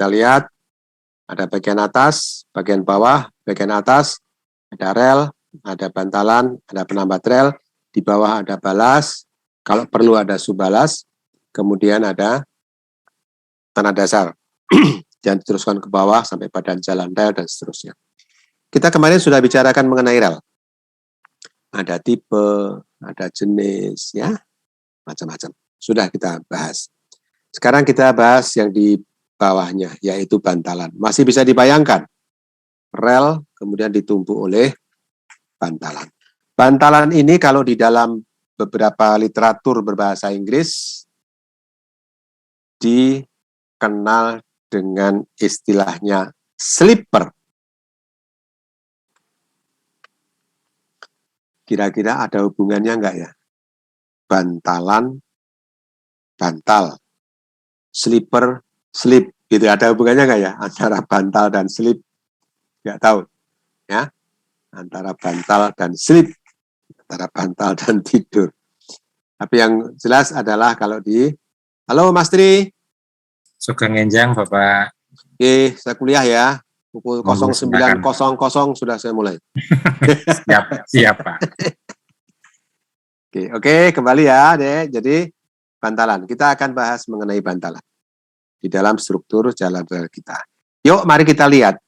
Kita lihat ada bagian atas, bagian bawah, bagian atas, ada rel, ada bantalan, ada penambat rel, di bawah ada balas, kalau perlu ada subbalas, kemudian ada tanah dasar, dan diteruskan ke bawah sampai badan jalan rel dan seterusnya. Kita kemarin sudah bicarakan mengenai rel. Ada tipe, ada jenis, ya, macam-macam. Sudah kita bahas. Sekarang kita bahas yang di bawahnya, yaitu bantalan. Masih bisa dibayangkan, rel kemudian ditumpuk oleh bantalan. Bantalan ini kalau di dalam beberapa literatur berbahasa Inggris dikenal dengan istilahnya slipper. Kira-kira ada hubungannya enggak ya? Bantalan, bantal, slipper, slip, gitu. Ada hubungannya enggak ya antara bantal dan slip? Enggak tahu, ya. Antara bantal dan slip, antara bantal dan tidur. Tapi yang jelas adalah kalau halo Mas Tri. Sugeng Enjang Bapak. Oke, saya kuliah ya. Pukul 09.00 sudah saya mulai. Siap Pak. Oke, kembali ya, Dek. Jadi bantalan. Kita akan bahas mengenai bantalan di dalam struktur jalan rel kita. Yuk, mari kita lihat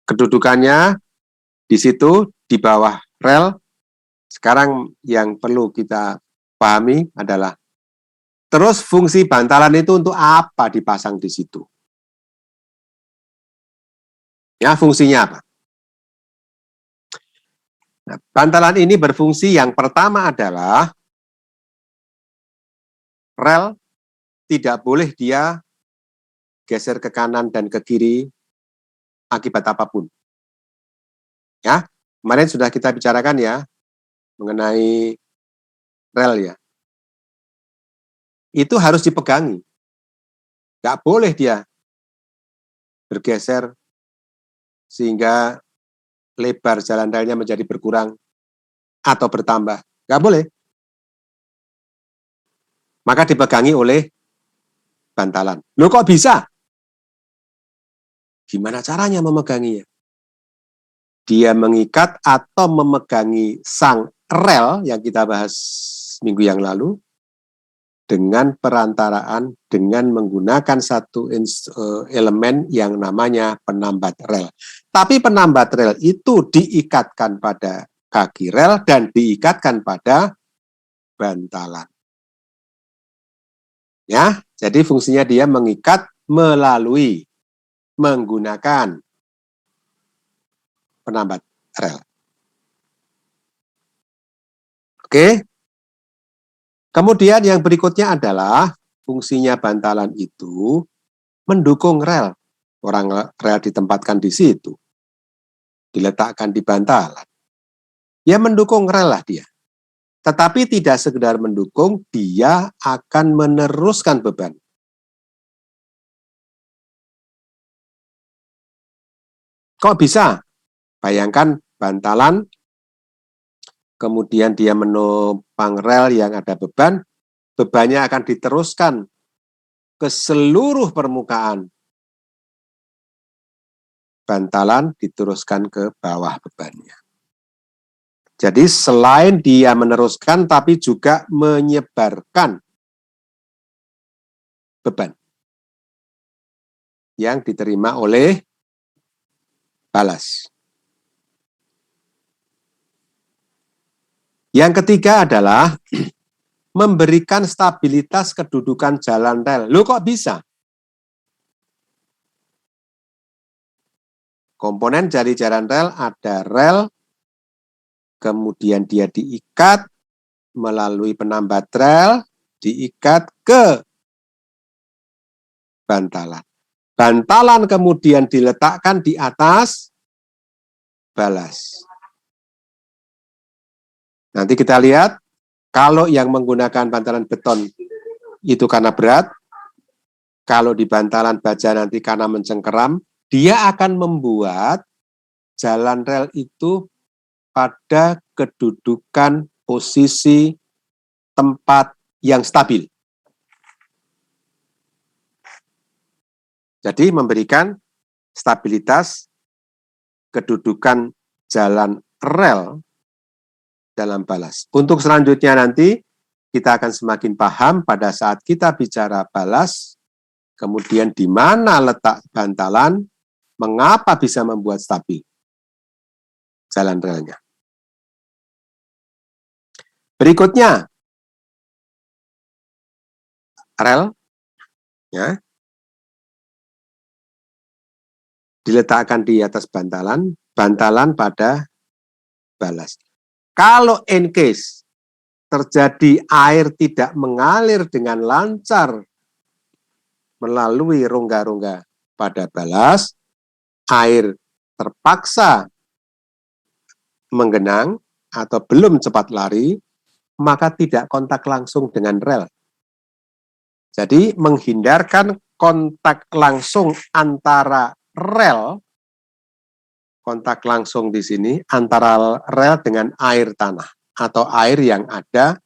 kedudukannya di situ di bawah rel. Sekarang yang perlu kita pahami adalah terus fungsi bantalan itu untuk apa dipasang di situ? Ya, fungsinya apa? Nah, bantalan ini berfungsi yang pertama adalah rel tidak boleh dia geser ke kanan dan ke kiri akibat apapun. Ya, kemarin sudah kita bicarakan ya mengenai rel ya. Itu harus dipegangi. Nggak boleh dia bergeser sehingga lebar jalan relnya menjadi berkurang atau bertambah. Nggak boleh. Maka dipegangi oleh bantalan. Loh kok bisa? Gimana caranya memeganginya? Dia mengikat atau memegangi sang rel yang kita bahas minggu yang lalu dengan perantaraan dengan menggunakan satu elemen yang namanya penambat rel. Tapi penambat rel itu diikatkan pada kaki rel dan diikatkan pada bantalan. Ya, jadi fungsinya dia mengikat melalui menggunakan penambat rel. Oke. Kemudian yang berikutnya adalah fungsinya bantalan itu mendukung rel. Orang rel ditempatkan di situ. Diletakkan di bantalan. Ya mendukung rel lah dia. Tetapi tidak sekedar mendukung, dia akan meneruskan beban. Kok bisa? Bayangkan bantalan, kemudian dia menopang rel yang ada beban, bebannya akan diteruskan ke seluruh permukaan. Bantalan diteruskan ke bawah bebannya. Jadi selain dia meneruskan, tapi juga menyebarkan beban yang diterima oleh balas. Yang ketiga adalah memberikan stabilitas kedudukan jalan rel. Loh kok bisa? Komponen dari jalan rel ada rel, kemudian dia diikat melalui penambat rel, diikat ke bantalan. Bantalan kemudian diletakkan di atas balas. Nanti kita lihat, kalau yang menggunakan bantalan beton itu karena berat, kalau di bantalan baja nanti karena mencengkeram, dia akan membuat jalan rel itu pada kedudukan posisi tempat yang stabil. Jadi memberikan stabilitas kedudukan jalan rel dalam balas. Untuk selanjutnya nanti kita akan semakin paham pada saat kita bicara balas, kemudian di mana letak bantalan, mengapa bisa membuat stabil jalan relnya. Berikutnya, rel ya, diletakkan di atas bantalan, bantalan pada balas. Kalau in case terjadi air tidak mengalir dengan lancar melalui rongga-rongga pada balas, air terpaksa menggenang atau belum cepat lari, maka tidak kontak langsung dengan rel. Jadi menghindarkan kontak langsung antara rel, kontak langsung di sini antara rel dengan air tanah atau air yang ada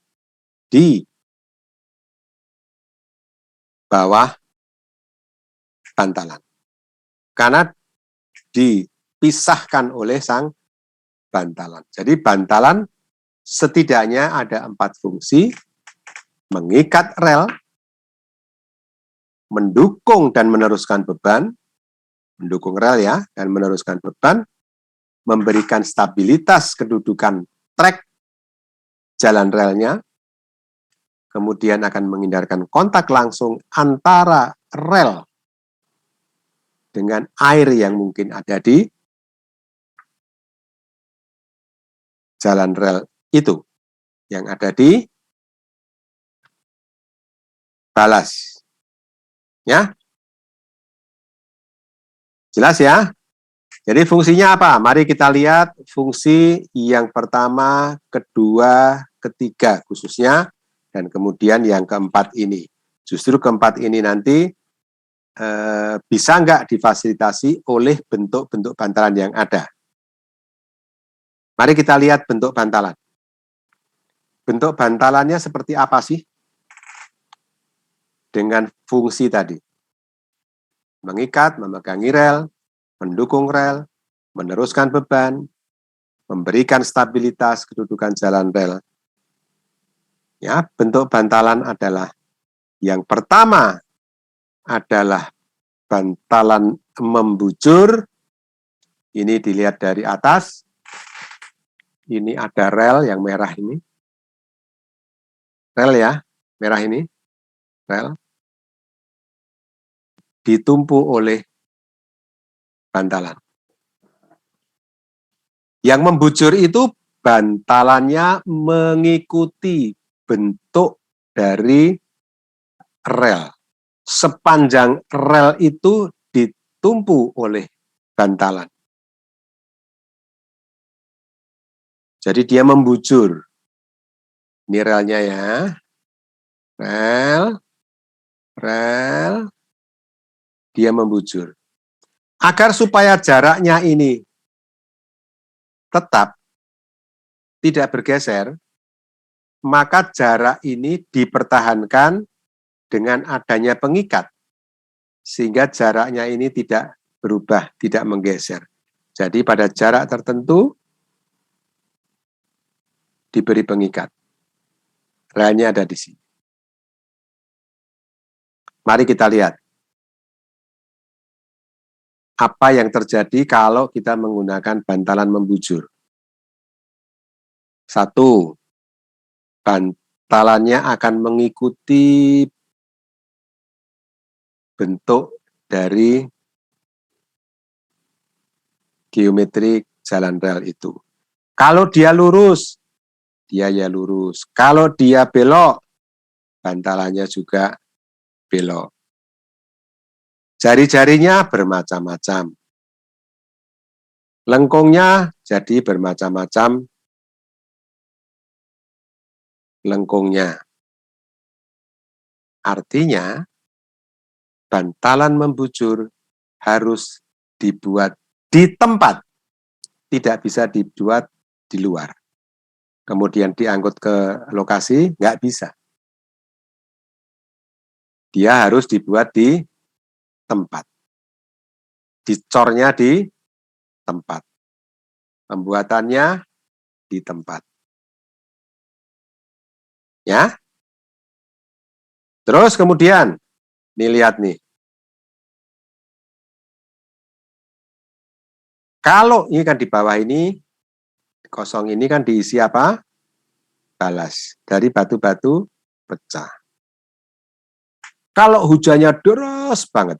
di bawah bantalan. Karena dipisahkan oleh sang bantalan. Jadi bantalan setidaknya ada 4 fungsi: mengikat rel, mendukung dan meneruskan beban, mendukung rel ya, dan meneruskan beban, memberikan stabilitas kedudukan trek jalan relnya, kemudian akan menghindarkan kontak langsung antara rel dengan air yang mungkin ada di jalan rel itu, yang ada di balas. Ya? Jelas ya? Jadi fungsinya apa? Mari kita lihat fungsi yang pertama, kedua, ketiga khususnya, dan kemudian yang keempat ini. Justru keempat ini nanti bisa nggak difasilitasi oleh bentuk-bentuk bantalan yang ada. Mari kita lihat bentuk bantalan. Bentuk bantalannya seperti apa sih? Dengan fungsi tadi. Mengikat, memegangi rel, mendukung rel, meneruskan beban, memberikan stabilitas kedudukan jalan rel. Ya, bentuk bantalan adalah yang pertama adalah bantalan membujur. Ini dilihat dari atas. Ini ada rel yang merah ini. Rel ya, merah ini. Rel. Ditumpu oleh bantalan. Yang membujur itu bantalannya mengikuti bentuk dari rel. Sepanjang rel itu ditumpu oleh bantalan. Jadi dia membujur. Ini relnya ya. Rel. Dia membujur. Agar supaya jaraknya ini tetap tidak bergeser, maka jarak ini dipertahankan dengan adanya pengikat. Sehingga jaraknya ini tidak berubah, tidak menggeser. Jadi pada jarak tertentu diberi pengikat. Relnya ada di sini. Mari kita lihat apa yang terjadi kalau kita menggunakan bantalan membujur. 1. Bantalannya akan mengikuti bentuk dari geometri jalan rel itu. Kalau dia lurus, dia ya lurus. Kalau dia belok, bantalannya juga belok. Jari-jarinya bermacam-macam. Lengkungnya jadi bermacam-macam lengkungnya. Artinya, bantalan membujur harus dibuat di tempat, tidak bisa dibuat di luar. Kemudian diangkut ke lokasi, nggak bisa. Dia harus dibuat di tempat. dicornya di tempat. Pembuatannya di tempat. Ya. Terus kemudian, nih lihat nih. Kalau ini kan di bawah ini, kosong ini kan diisi apa? Balas. Dari batu-batu pecah. Kalau hujannya deras banget,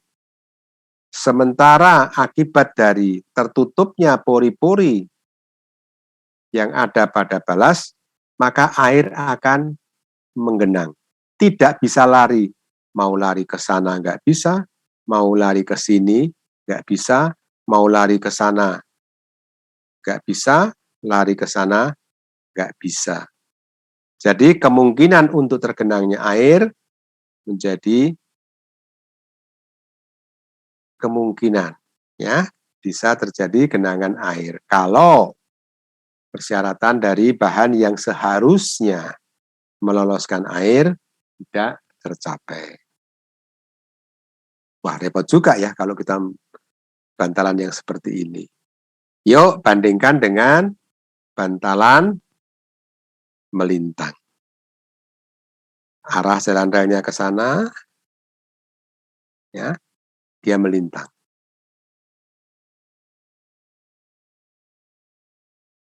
sementara akibat dari tertutupnya pori-pori yang ada pada balas, maka air akan menggenang. Tidak bisa lari. Mau lari ke sana nggak bisa, mau lari ke sini nggak bisa, mau lari ke sana nggak bisa, lari ke sana nggak bisa. Jadi kemungkinan untuk tergenangnya air menjadi kemungkinan, ya, bisa terjadi genangan air kalau persyaratan dari bahan yang seharusnya meloloskan air tidak tercapai. Wah, repot juga ya kalau kita bantalan yang seperti ini. Yuk bandingkan dengan bantalan melintang. Arah jalan relnya ke sana, ya, dia melintang.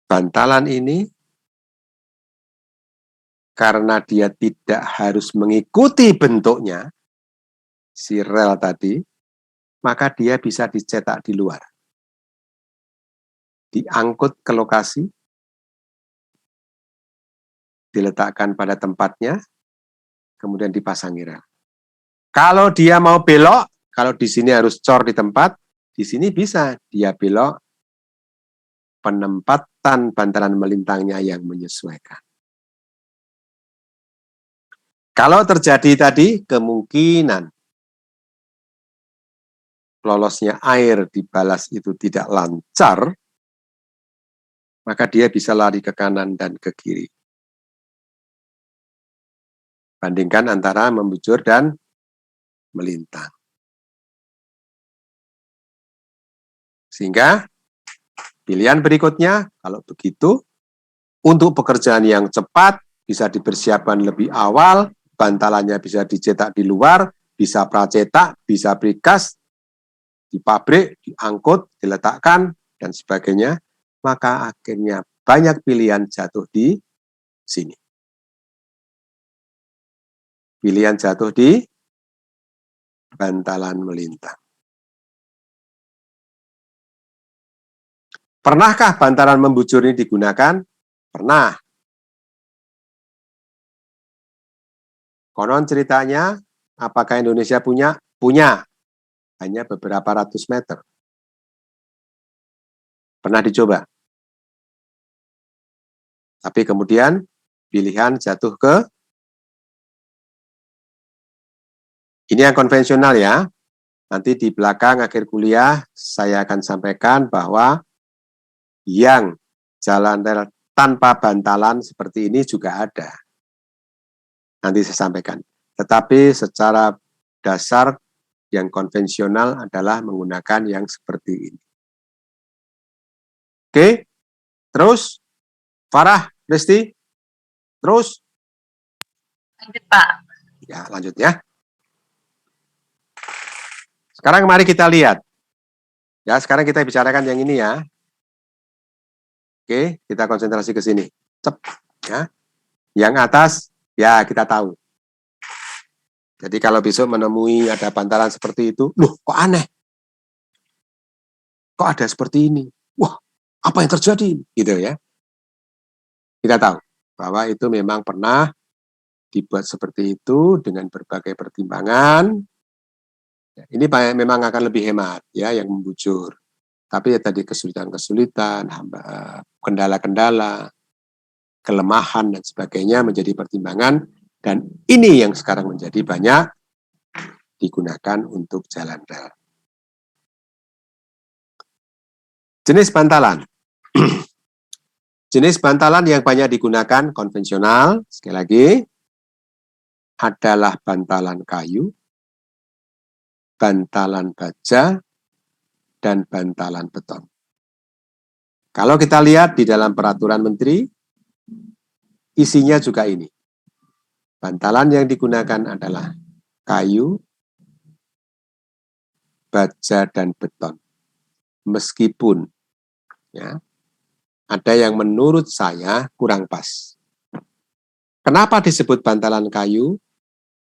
Bantalan ini karena dia tidak harus mengikuti bentuknya, si rel tadi, maka dia bisa dicetak di luar. Diangkut ke lokasi, diletakkan pada tempatnya, kemudian dipasangi rel. Kalau dia mau belok, kalau di sini harus cor di tempat, di sini bisa dia belok, penempatan bantalan melintangnya yang menyesuaikan. Kalau terjadi tadi, kemungkinan lolosnya air di balas itu tidak lancar, maka dia bisa lari ke kanan dan ke kiri. Bandingkan antara membujur dan melintang. Sehingga pilihan berikutnya, kalau begitu, untuk pekerjaan yang cepat, bisa dipersiapkan lebih awal, bantalannya bisa dicetak di luar, bisa pracetak, bisa precast, di pabrik, diangkut, diletakkan, dan sebagainya, maka akhirnya banyak pilihan jatuh di sini. Pilihan jatuh di bantalan melintang. Pernahkah bantalan membujur ini digunakan? Pernah. Konon ceritanya, apakah Indonesia punya? Punya. Hanya beberapa ratus meter. Pernah dicoba. Tapi kemudian pilihan jatuh ke ini yang konvensional ya. Nanti di belakang akhir kuliah saya akan sampaikan bahwa yang jalan rel tanpa bantalan seperti ini juga ada. Nanti saya sampaikan. Tetapi secara dasar yang konvensional adalah menggunakan yang seperti ini. Oke, terus Farah, Risti, terus? Lanjut, Pak. Ya, lanjut ya. Sekarang mari kita lihat. Ya, sekarang kita bicarakan yang ini ya. Oke, kita konsentrasi ke sini. Cep, ya. Yang atas, ya kita tahu. Jadi kalau besok menemui ada bantalan seperti itu, loh kok aneh? Kok ada seperti ini? Wah, apa yang terjadi? Gitu ya. Kita tahu bahwa itu memang pernah dibuat seperti itu dengan berbagai pertimbangan. Ini memang akan lebih hemat ya yang membujur. Tapi ya tadi kesulitan-kesulitan, kendala-kendala, kelemahan dan sebagainya menjadi pertimbangan, dan ini yang sekarang menjadi banyak digunakan untuk jalan rel. Jenis bantalan. Jenis bantalan yang banyak digunakan konvensional, sekali lagi, adalah bantalan kayu, bantalan baja, dan bantalan beton. Kalau kita lihat di dalam peraturan menteri, isinya juga ini. Bantalan yang digunakan adalah kayu, baja, dan beton. Meskipun ya, ada yang menurut saya kurang pas. Kenapa disebut bantalan kayu?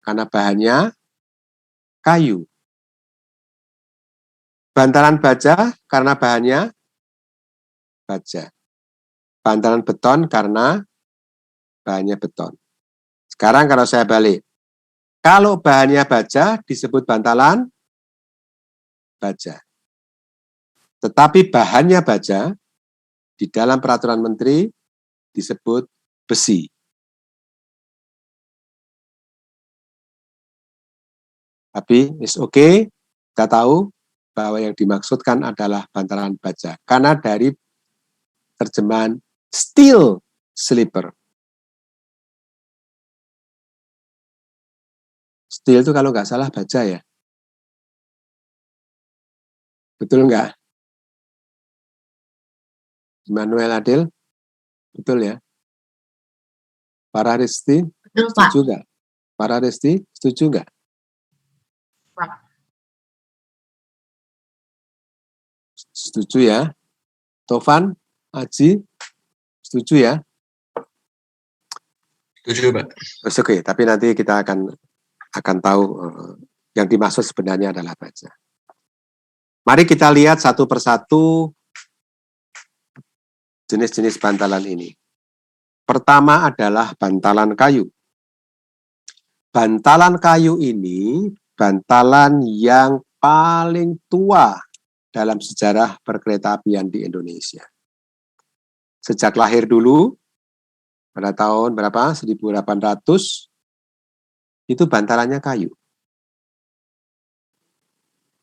Karena bahannya kayu. Bantalan baja karena bahannya baja. Bantalan beton karena bahannya beton. Sekarang kalau saya balik, kalau bahannya baja disebut bantalan baja. Tetapi bahannya baja di dalam peraturan menteri disebut besi. Tapi it's okay, kita tahu bahwa yang dimaksudkan adalah bantalan baja. Karena dari terjemahan steel slipper. Steel itu kalau nggak salah baja ya. Betul nggak? Immanuel Adil? Betul ya? Para Resti? Betul, Pak. Setuju nggak? Para Resti? Setuju nggak? Pak. Setuju ya? Tovan? Aji? Setuju ya? Setuju, Pak. Oke, tapi nanti kita akan tahu yang dimaksud sebenarnya adalah baja. Mari kita lihat satu persatu jenis-jenis bantalan ini. Pertama adalah bantalan kayu. Bantalan kayu ini bantalan yang paling tua dalam sejarah perkeretaapian di Indonesia. Sejak lahir dulu, pada tahun berapa? 1800, itu bantalannya kayu.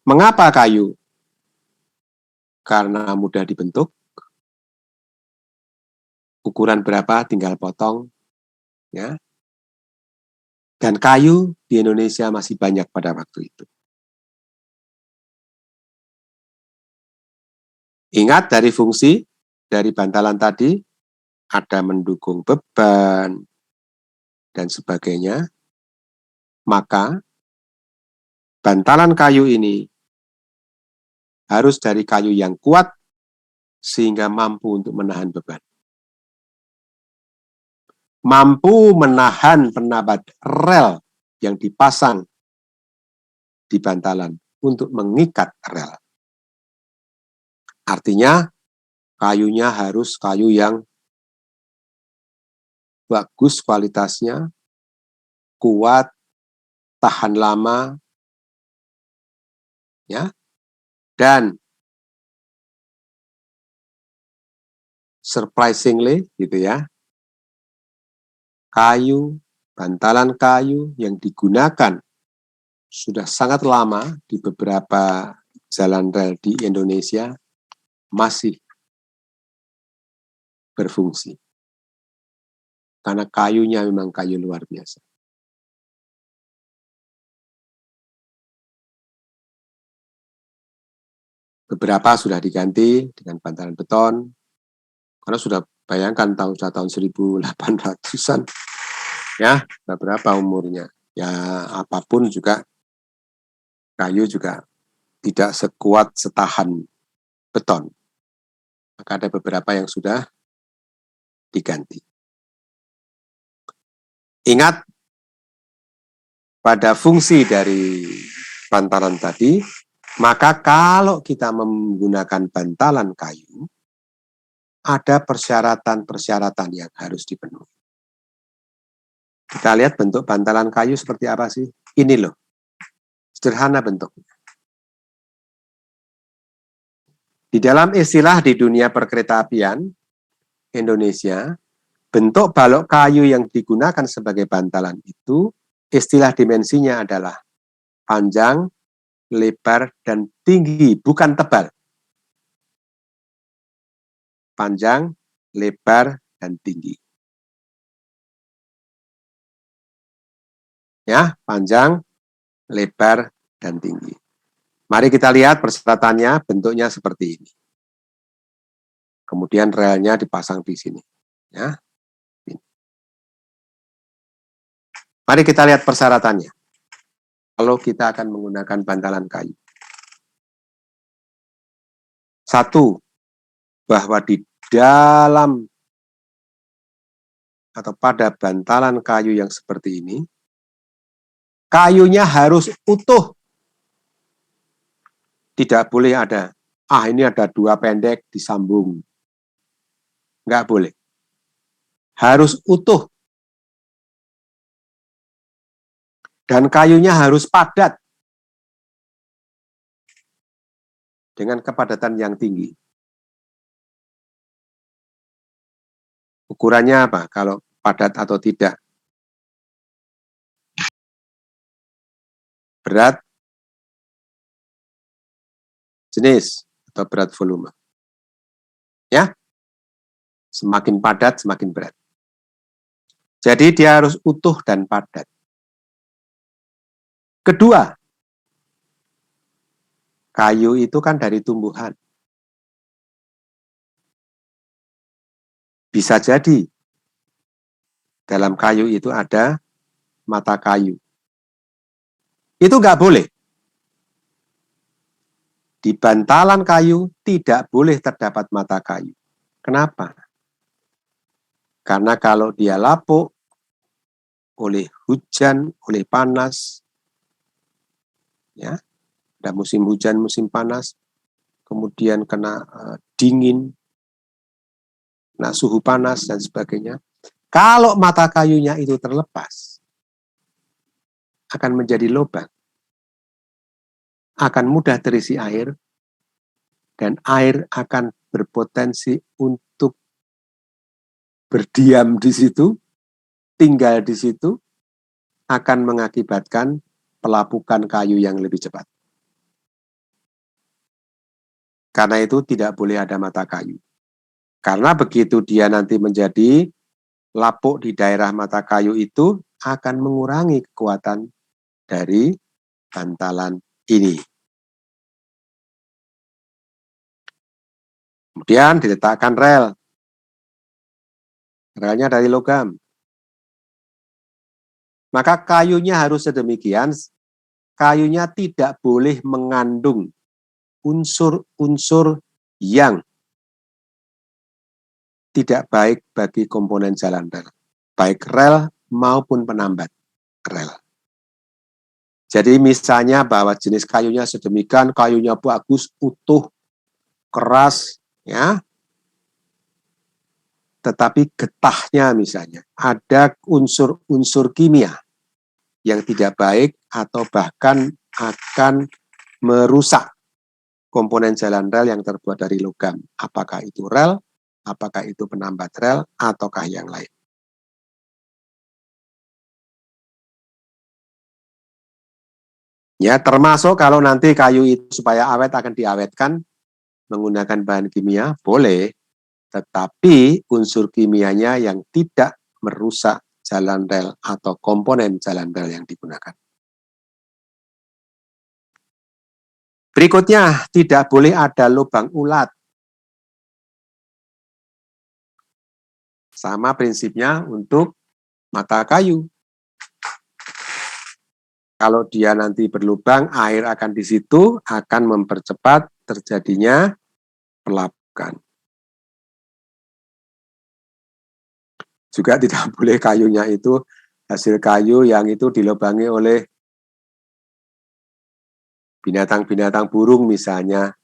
Mengapa kayu? Karena mudah dibentuk, ukuran berapa tinggal potong, ya. Dan kayu di Indonesia masih banyak pada waktu itu. Ingat dari fungsi dari bantalan tadi, ada mendukung beban dan sebagainya, maka bantalan kayu ini harus dari kayu yang kuat sehingga mampu untuk menahan beban. Mampu menahan penabat rel yang dipasang di bantalan untuk mengikat rel. Artinya kayunya harus kayu yang bagus kualitasnya, kuat, tahan lama, ya, dan surprisingly gitu ya, kayu, bantalan kayu yang digunakan sudah sangat lama di beberapa jalan rel di Indonesia masih berfungsi. Karena kayunya memang kayu luar biasa. Beberapa sudah diganti dengan bantalan beton, karena sudah bayangkan tahun 1800-an, ya, berapa umurnya. Ya, apapun juga, kayu juga tidak sekuat setahan beton. Maka ada beberapa yang sudah diganti. Ingat, pada fungsi dari bantalan tadi, maka kalau kita menggunakan bantalan kayu, ada persyaratan-persyaratan yang harus dipenuhi. Kita lihat bentuk bantalan kayu seperti apa sih? Ini loh, sederhana bentuknya. Di dalam istilah di dunia perkeretaapian Indonesia, bentuk balok kayu yang digunakan sebagai bantalan itu, istilah dimensinya adalah panjang, lebar, dan tinggi, bukan tebal. Panjang, lebar, dan tinggi. Ya, panjang, lebar, dan tinggi. Mari kita lihat persyaratannya, bentuknya seperti ini. Kemudian relnya dipasang di sini. Ya. Mari kita lihat persyaratannya. Kalau kita akan menggunakan bantalan kayu. Satu, bahwa di dalam atau pada bantalan kayu yang seperti ini, kayunya harus utuh. Tidak boleh ada, ini ada 2 pendek disambung. Enggak boleh. Harus utuh. Dan kayunya harus padat. Dengan kepadatan yang tinggi. Ukurannya apa? Kalau padat atau tidak? Berat, jenis, atau berat volume. Ya, semakin padat, semakin berat. Jadi dia harus utuh dan padat. Kedua, kayu itu kan dari tumbuhan. Bisa jadi dalam kayu itu ada mata kayu. Itu nggak boleh. Di bantalan kayu tidak boleh terdapat mata kayu. Kenapa? Karena kalau dia lapuk oleh hujan, oleh panas, ya, ada musim hujan, musim panas, kemudian kena dingin, kena suhu panas dan sebagainya. Kalau mata kayunya itu terlepas, akan menjadi lubang, akan mudah terisi air, dan air akan berpotensi untuk berdiam di situ, tinggal di situ, akan mengakibatkan pelapukan kayu yang lebih cepat. Karena itu tidak boleh ada mata kayu. Karena begitu dia nanti menjadi lapuk di daerah mata kayu itu, akan mengurangi kekuatan dari bantalan ini. Kemudian diletakkan rel. Relnya dari logam. Maka kayunya harus sedemikian, kayunya tidak boleh mengandung unsur-unsur yang tidak baik bagi komponen jalan rel, baik rel maupun penambat rel. Jadi misalnya bahwa jenis kayunya sedemikian, kayunya bagus, utuh, keras, ya, tetapi getahnya misalnya ada unsur-unsur kimia yang tidak baik atau bahkan akan merusak komponen jalan rel yang terbuat dari logam. Apakah itu rel, apakah itu penambat rel, ataukah yang lain. Ya, termasuk kalau nanti kayu itu supaya awet akan diawetkan menggunakan bahan kimia, boleh. Tetapi unsur kimianya yang tidak merusak jalan rel atau komponen jalan rel yang digunakan. Berikutnya, tidak boleh ada lubang ulat. Sama prinsipnya untuk mata kayu. Kalau dia nanti berlubang, air akan di situ, akan mempercepat terjadinya pelapukan. Juga tidak boleh kayunya itu hasil kayu yang itu dilubangi oleh binatang-binatang burung misalnya.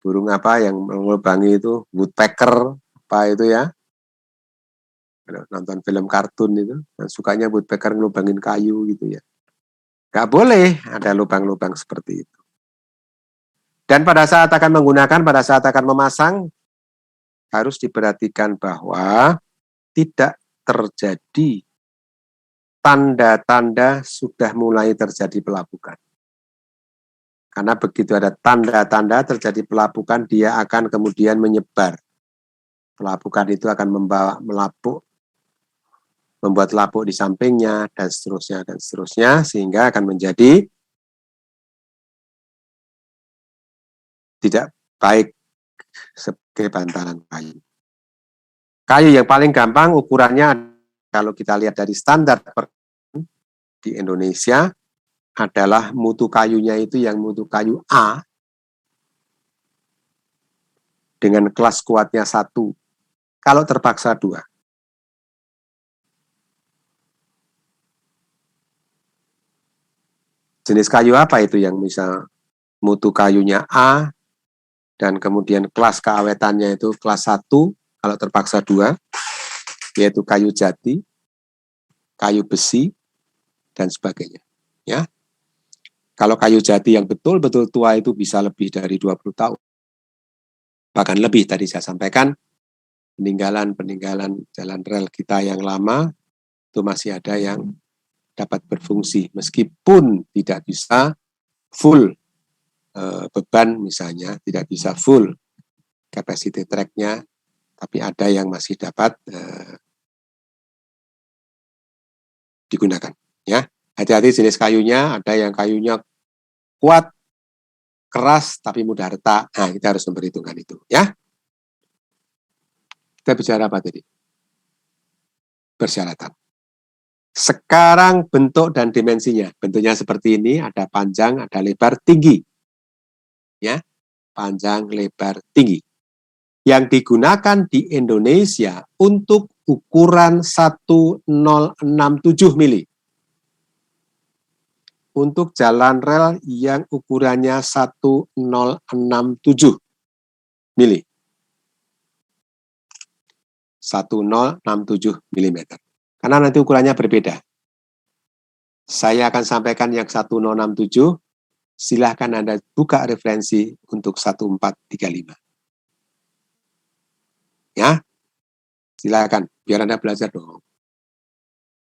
Burung apa yang melubangi itu, woodpecker, apa itu ya. Nonton film kartun itu, sukanya woodpecker ngelubangin kayu gitu ya. Nggak boleh ada lubang-lubang seperti itu. Dan pada saat akan menggunakan, pada saat akan memasang, harus diperhatikan bahwa tidak terjadi tanda-tanda sudah mulai terjadi pelapukan. Karena begitu ada tanda-tanda terjadi pelapukan, dia akan kemudian menyebar. Pelapukan itu akan membuat lapuk di sampingnya, dan seterusnya, sehingga akan menjadi tidak baik sebagai bantalan kayu. Kayu yang paling gampang ukurannya, kalau kita lihat dari standar di Indonesia, adalah mutu kayunya itu yang mutu kayu A dengan kelas kuatnya 1, kalau terpaksa 2. Jenis kayu apa itu yang misal mutu kayunya A dan kemudian kelas keawetannya itu kelas 1, kalau terpaksa 2, yaitu kayu jati, kayu besi, dan sebagainya. Ya. Kalau kayu jati yang betul-betul tua itu bisa lebih dari 20 tahun. Bahkan lebih, tadi saya sampaikan, peninggalan jalan rel kita yang lama, itu masih ada yang dapat berfungsi, meskipun tidak bisa full beban misalnya, tidak bisa full capacity track-nya, tapi ada yang masih dapat digunakan. Ya, hati-hati jenis kayunya, ada yang kayunya kuat, keras, tapi mudah retak. Nah, kita harus memperhitungkan itu. Ya, kita bicara apa tadi? Persyaratan. Sekarang bentuk dan dimensinya. Bentuknya seperti ini, ada panjang, ada lebar, tinggi. Ya, panjang, lebar, tinggi. Yang digunakan di Indonesia untuk ukuran 1067 mili. Untuk jalan rel yang ukurannya 1067 mili. 1067 mm. Karena nanti ukurannya berbeda. Saya akan sampaikan yang 1067, silahkan Anda buka referensi untuk 1435. Ya, silakan, biar Anda belajar dong.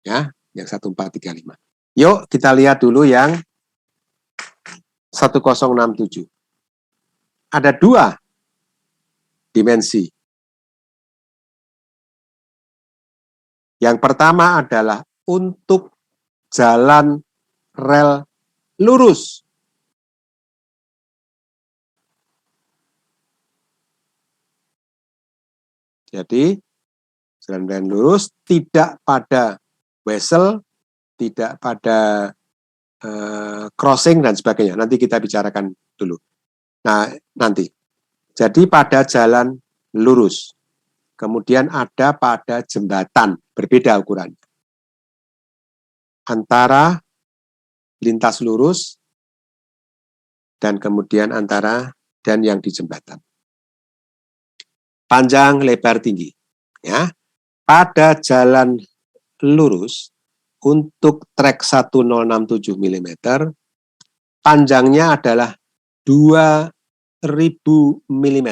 Ya, yang 1435. Yuk, kita lihat dulu yang 1067. Ada 2 dimensi. Yang pertama adalah untuk jalan rel lurus. Jadi, jalan rel lurus tidak pada wesel, tidak pada crossing dan sebagainya. Nanti kita bicarakan dulu. Nah, nanti. Jadi pada jalan lurus. Kemudian ada pada jembatan, berbeda ukurannya. Antara lintas lurus dan kemudian antara dan yang di jembatan. Panjang, lebar, tinggi. Ya. Pada jalan lurus untuk trek 1067 mm, panjangnya adalah 2000 mm.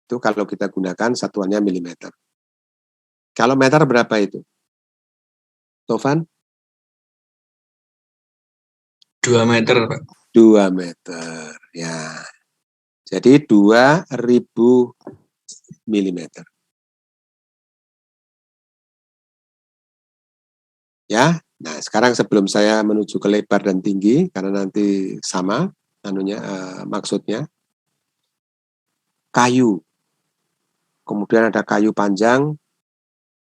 Itu kalau kita gunakan satuannya milimeter. Kalau meter berapa itu? Tovan? 2 meter, Pak. 2 meter, ya. Jadi 2000 milimeter. Ya, nah sekarang sebelum saya menuju ke lebar dan tinggi, karena nanti sama maksudnya, kayu. Kemudian ada kayu panjang,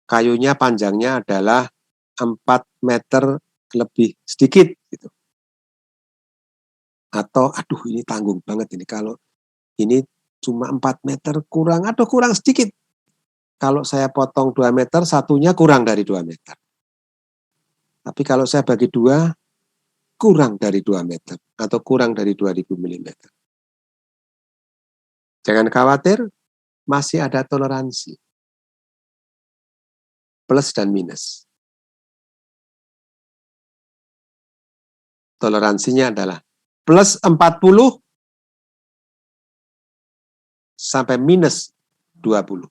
kayunya panjangnya adalah 4 meter lebih sedikit gitu. Atau aduh ini tanggung banget ini, kalau ini cuma 4 meter kurang, atau kurang sedikit. Kalau saya potong 2 meter, satunya kurang dari 2 meter. Tapi kalau saya bagi 2, kurang dari 2 meter atau kurang dari 2000 mm. Jangan khawatir, masih ada toleransi. Plus dan minus. Toleransinya adalah plus 40 sampai minus 20.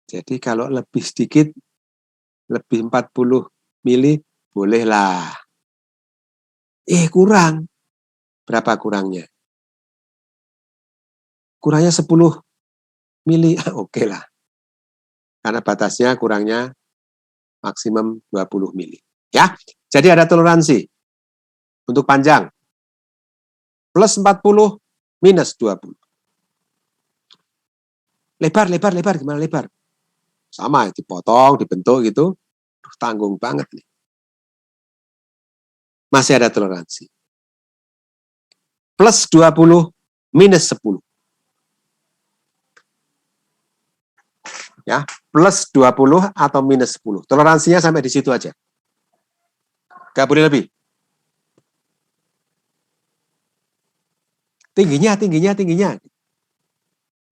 Jadi kalau lebih sedikit, lebih 40 mili, bolehlah. Kurang. Berapa kurangnya? Kurangnya 10 mili, oke lah. karena batasnya kurangnya maksimum 20 mili. Ya, jadi ada toleransi untuk panjang plus 40 minus 20. Lebar gimana lebar? Sama, dipotong, dibentuk gitu, tanggung banget nih. Masih ada toleransi. Plus 20 minus 10. Ya, plus 20 atau minus 10. Toleransinya sampai di situ aja. Gak boleh lebih. Tingginya.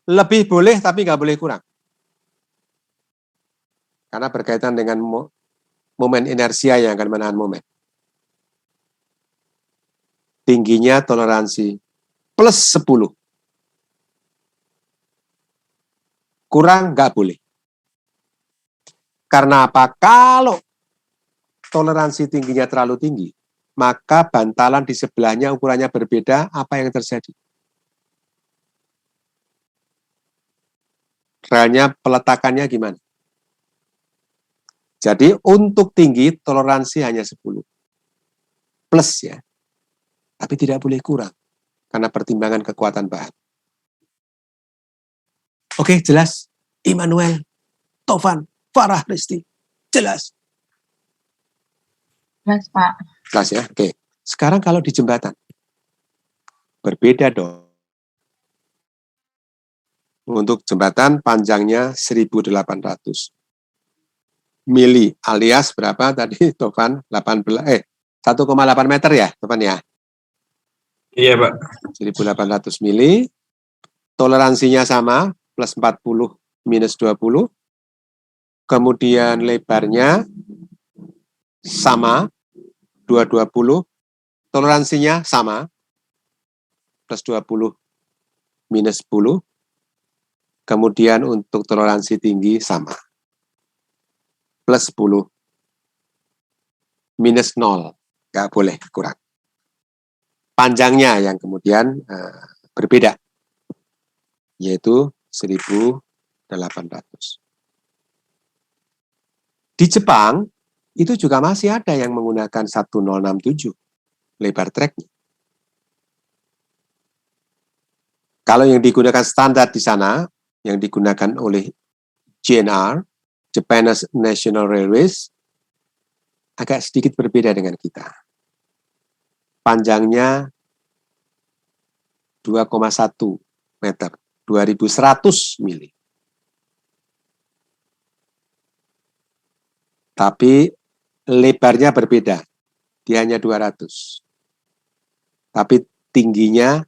Lebih boleh tapi gak boleh kurang. Karena berkaitan dengan momen inersia yang akan menahan momen. Tingginya toleransi plus 10. Kurang nggak boleh. Karena apa? Kalau toleransi tingginya terlalu tinggi, maka bantalan di sebelahnya ukurannya berbeda, apa yang terjadi? Relnya peletakannya gimana? Jadi untuk tinggi toleransi hanya 10. Plus ya. Tapi tidak boleh kurang. Karena pertimbangan kekuatan bahan. Oke, jelas. Immanuel, Tovan, Farah, Risti. Jelas. Jelas, Pak. Jelas ya? Oke. Sekarang kalau di jembatan. Berbeda dong. Untuk jembatan panjangnya 1.800 mili alias berapa tadi Tovan? 1,8 meter ya Tovan ya? Iya, Pak. 1.800 mili. Toleransinya sama plus 40 minus 20. Kemudian lebarnya sama 220. Toleransinya sama plus 20 minus 10. Kemudian untuk toleransi tinggi sama. Plus 10 minus 0. Nggak boleh kurang. Panjangnya yang kemudian berbeda. Yaitu 1.800. Di Jepang, itu juga masih ada yang menggunakan 1067 lebar treknya. Kalau yang digunakan standar di sana, yang digunakan oleh JNR, Japan National Railways, agak sedikit berbeda dengan kita. Panjangnya 2,1 meter, 2.100 mili. Tapi lebarnya berbeda, dia hanya 200. Tapi tingginya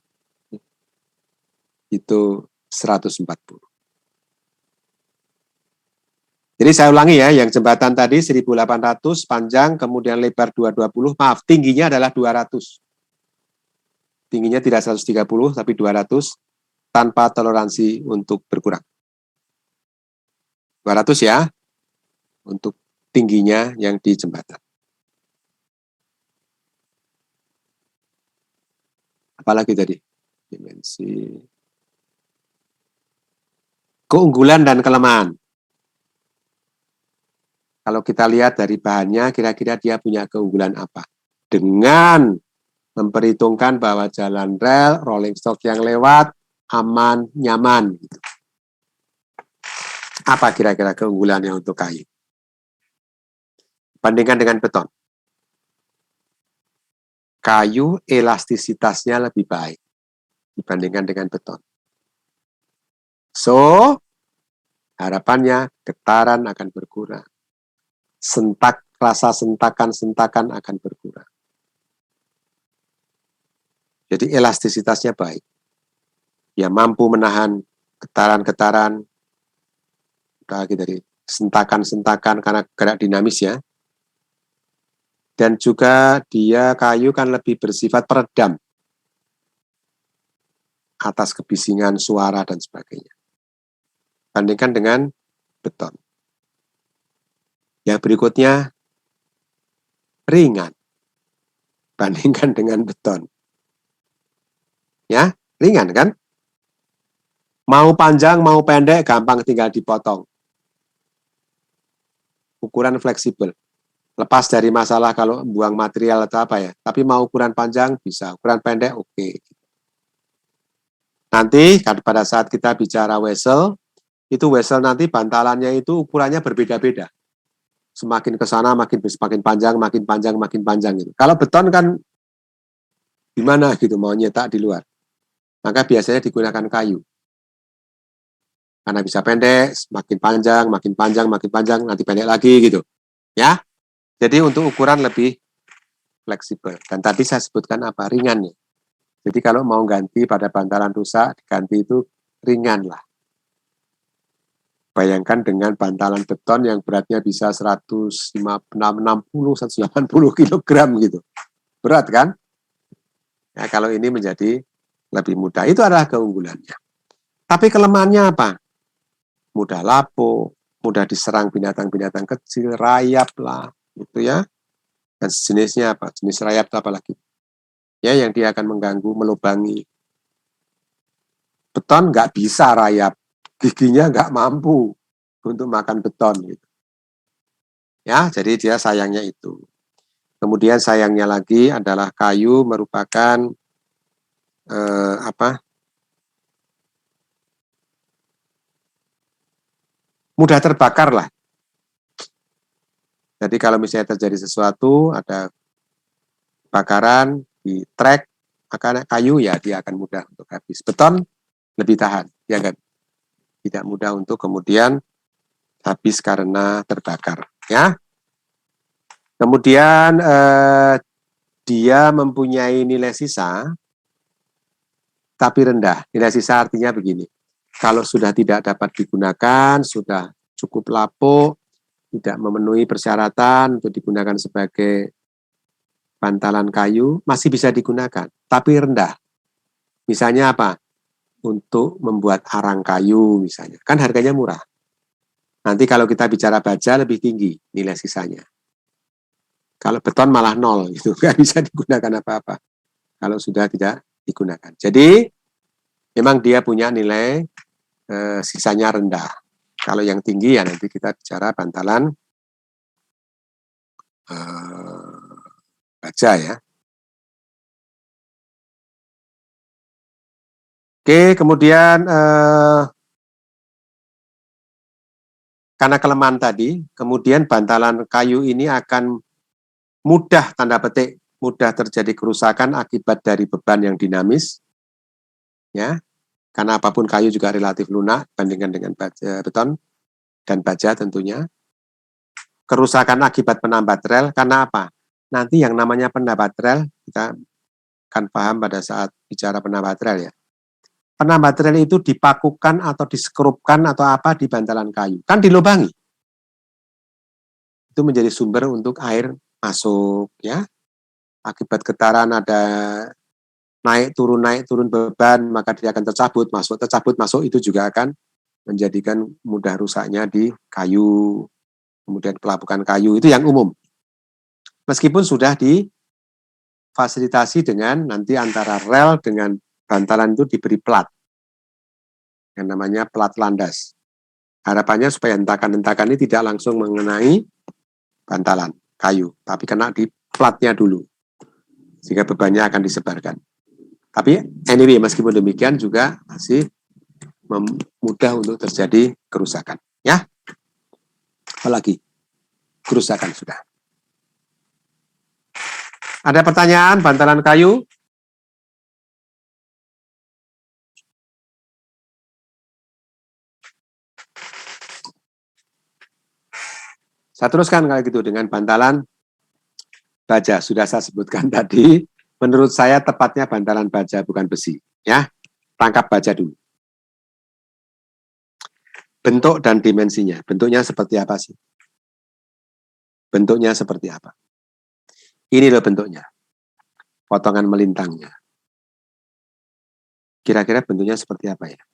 itu 140. Jadi saya ulangi ya, yang jembatan tadi 1.800 panjang, kemudian lebar 220, maaf, tingginya adalah 200. Tingginya tidak 130, tapi 200, tanpa toleransi untuk berkurang. 200 ya, untuk tingginya yang di jembatan. Apalagi tadi? Dimensi. Keunggulan dan kelemahan. Kalau kita lihat dari bahannya, kira-kira dia punya keunggulan apa? Dengan memperhitungkan bahwa jalan rel, rolling stock yang lewat, aman, nyaman. Gitu. Apa kira-kira keunggulannya untuk kayu? Bandingkan dengan beton. Kayu elastisitasnya lebih baik dibandingkan dengan beton. So, harapannya getaran akan berkurang. Rasa sentakan-sentakan akan berkurang. Jadi elastisitasnya baik. Dia mampu menahan getaran-getaran, lagi dari sentakan-sentakan karena gerak dinamis ya. Dan juga dia kayu kan lebih bersifat peredam atas kebisingan suara dan sebagainya. Bandingkan dengan beton. Yang berikutnya ringan. Bandingkan dengan beton. Ya, ringan kan? Mau panjang, mau pendek, gampang tinggal dipotong. ukuran fleksibel. Lepas dari masalah kalau buang material atau apa ya, tapi mau ukuran panjang bisa, ukuran pendek oke. Nanti pada saat kita bicara wesel, itu wesel nanti bantalannya itu ukurannya berbeda-beda. Semakin ke sana makin panjang, makin panjang, makin panjang gitu. Kalau beton kan gimana gitu mau nyetak di luar. Maka biasanya digunakan kayu. Karena bisa pendek, makin panjang, makin panjang, makin panjang, nanti pendek lagi gitu. Ya. Jadi untuk ukuran lebih fleksibel. Dan tadi saya sebutkan apa? Ringan ya. Jadi kalau mau ganti pada bantalan rusak, diganti itu ringan lah. Bayangkan dengan bantalan beton yang beratnya bisa 160, 180 kg gitu. Berat kan? Ya, kalau ini menjadi lebih mudah. Itu adalah keunggulannya. Tapi kelemahannya apa? Mudah lapuk, mudah diserang binatang-binatang kecil, rayap lah, gitu ya. Dan sejenisnya apa? Jenis rayap itu apa lagi? Ya, yang dia akan mengganggu, melubangi. Beton nggak bisa rayap, giginya nggak mampu untuk makan beton. Gitu. Ya, jadi dia sayangnya itu. Kemudian sayangnya lagi adalah kayu merupakan mudah terbakar lah. Jadi kalau misalnya terjadi sesuatu, ada bakaran di trek, maka kayu ya dia akan mudah untuk habis. Beton lebih tahan, ya kan? Tidak mudah untuk kemudian habis karena terbakar. Ya. Kemudian dia mempunyai nilai sisa, tapi rendah. Nilai sisa artinya begini, kalau sudah tidak dapat digunakan, sudah cukup lapuk, tidak memenuhi persyaratan untuk digunakan sebagai bantalan kayu, masih bisa digunakan, tapi rendah. Misalnya apa? Untuk membuat arang kayu misalnya, kan harganya murah. Nanti kalau kita bicara baja lebih tinggi nilai sisanya. Kalau beton malah nol, itu nggak bisa digunakan apa-apa. Kalau sudah tidak digunakan. Jadi memang dia punya nilai sisanya rendah. Kalau yang tinggi ya nanti kita bicara bantalan baja ya. Oke, kemudian karena kelemahan tadi, kemudian bantalan kayu ini akan mudah, tanda petik, mudah terjadi kerusakan akibat dari beban yang dinamis, ya. Karena apapun kayu juga relatif lunak dibandingkan dengan beton dan baja tentunya. Kerusakan akibat penambat rel, karena apa? Nanti yang namanya penambat rel, kita akan paham pada saat bicara penambat rel ya. Penambat rel itu dipakukan atau diskrupkan atau apa di bantalan kayu. Kan dilubangi. Itu menjadi sumber untuk air masuk ya. Akibat getaran ada naik turun beban, maka dia akan tercabut masuk itu juga akan menjadikan mudah rusaknya di kayu. Kemudian pelapukan kayu itu yang umum. Meskipun sudah difasilitasi dengan nanti antara rel dengan bantalan itu diberi plat. Yang namanya plat landas. Harapannya supaya hentakan-hentakan ini tidak langsung mengenai bantalan kayu, tapi kena di platnya dulu. Sehingga bebannya akan disebarkan. Tapi anyway, meskipun demikian juga masih mudah untuk terjadi kerusakan. Ya, apalagi kerusakan sudah. Ada pertanyaan bantalan kayu? Saya teruskan kalau gitu dengan bantalan baja. Sudah saya sebutkan tadi. Menurut saya tepatnya bantalan baja bukan besi. Ya, tangkap baja dulu. Bentuk dan dimensinya. Bentuknya seperti apa sih? Bentuknya seperti apa? Ini loh bentuknya. Potongan melintangnya. Kira-kira bentuknya seperti apa ya?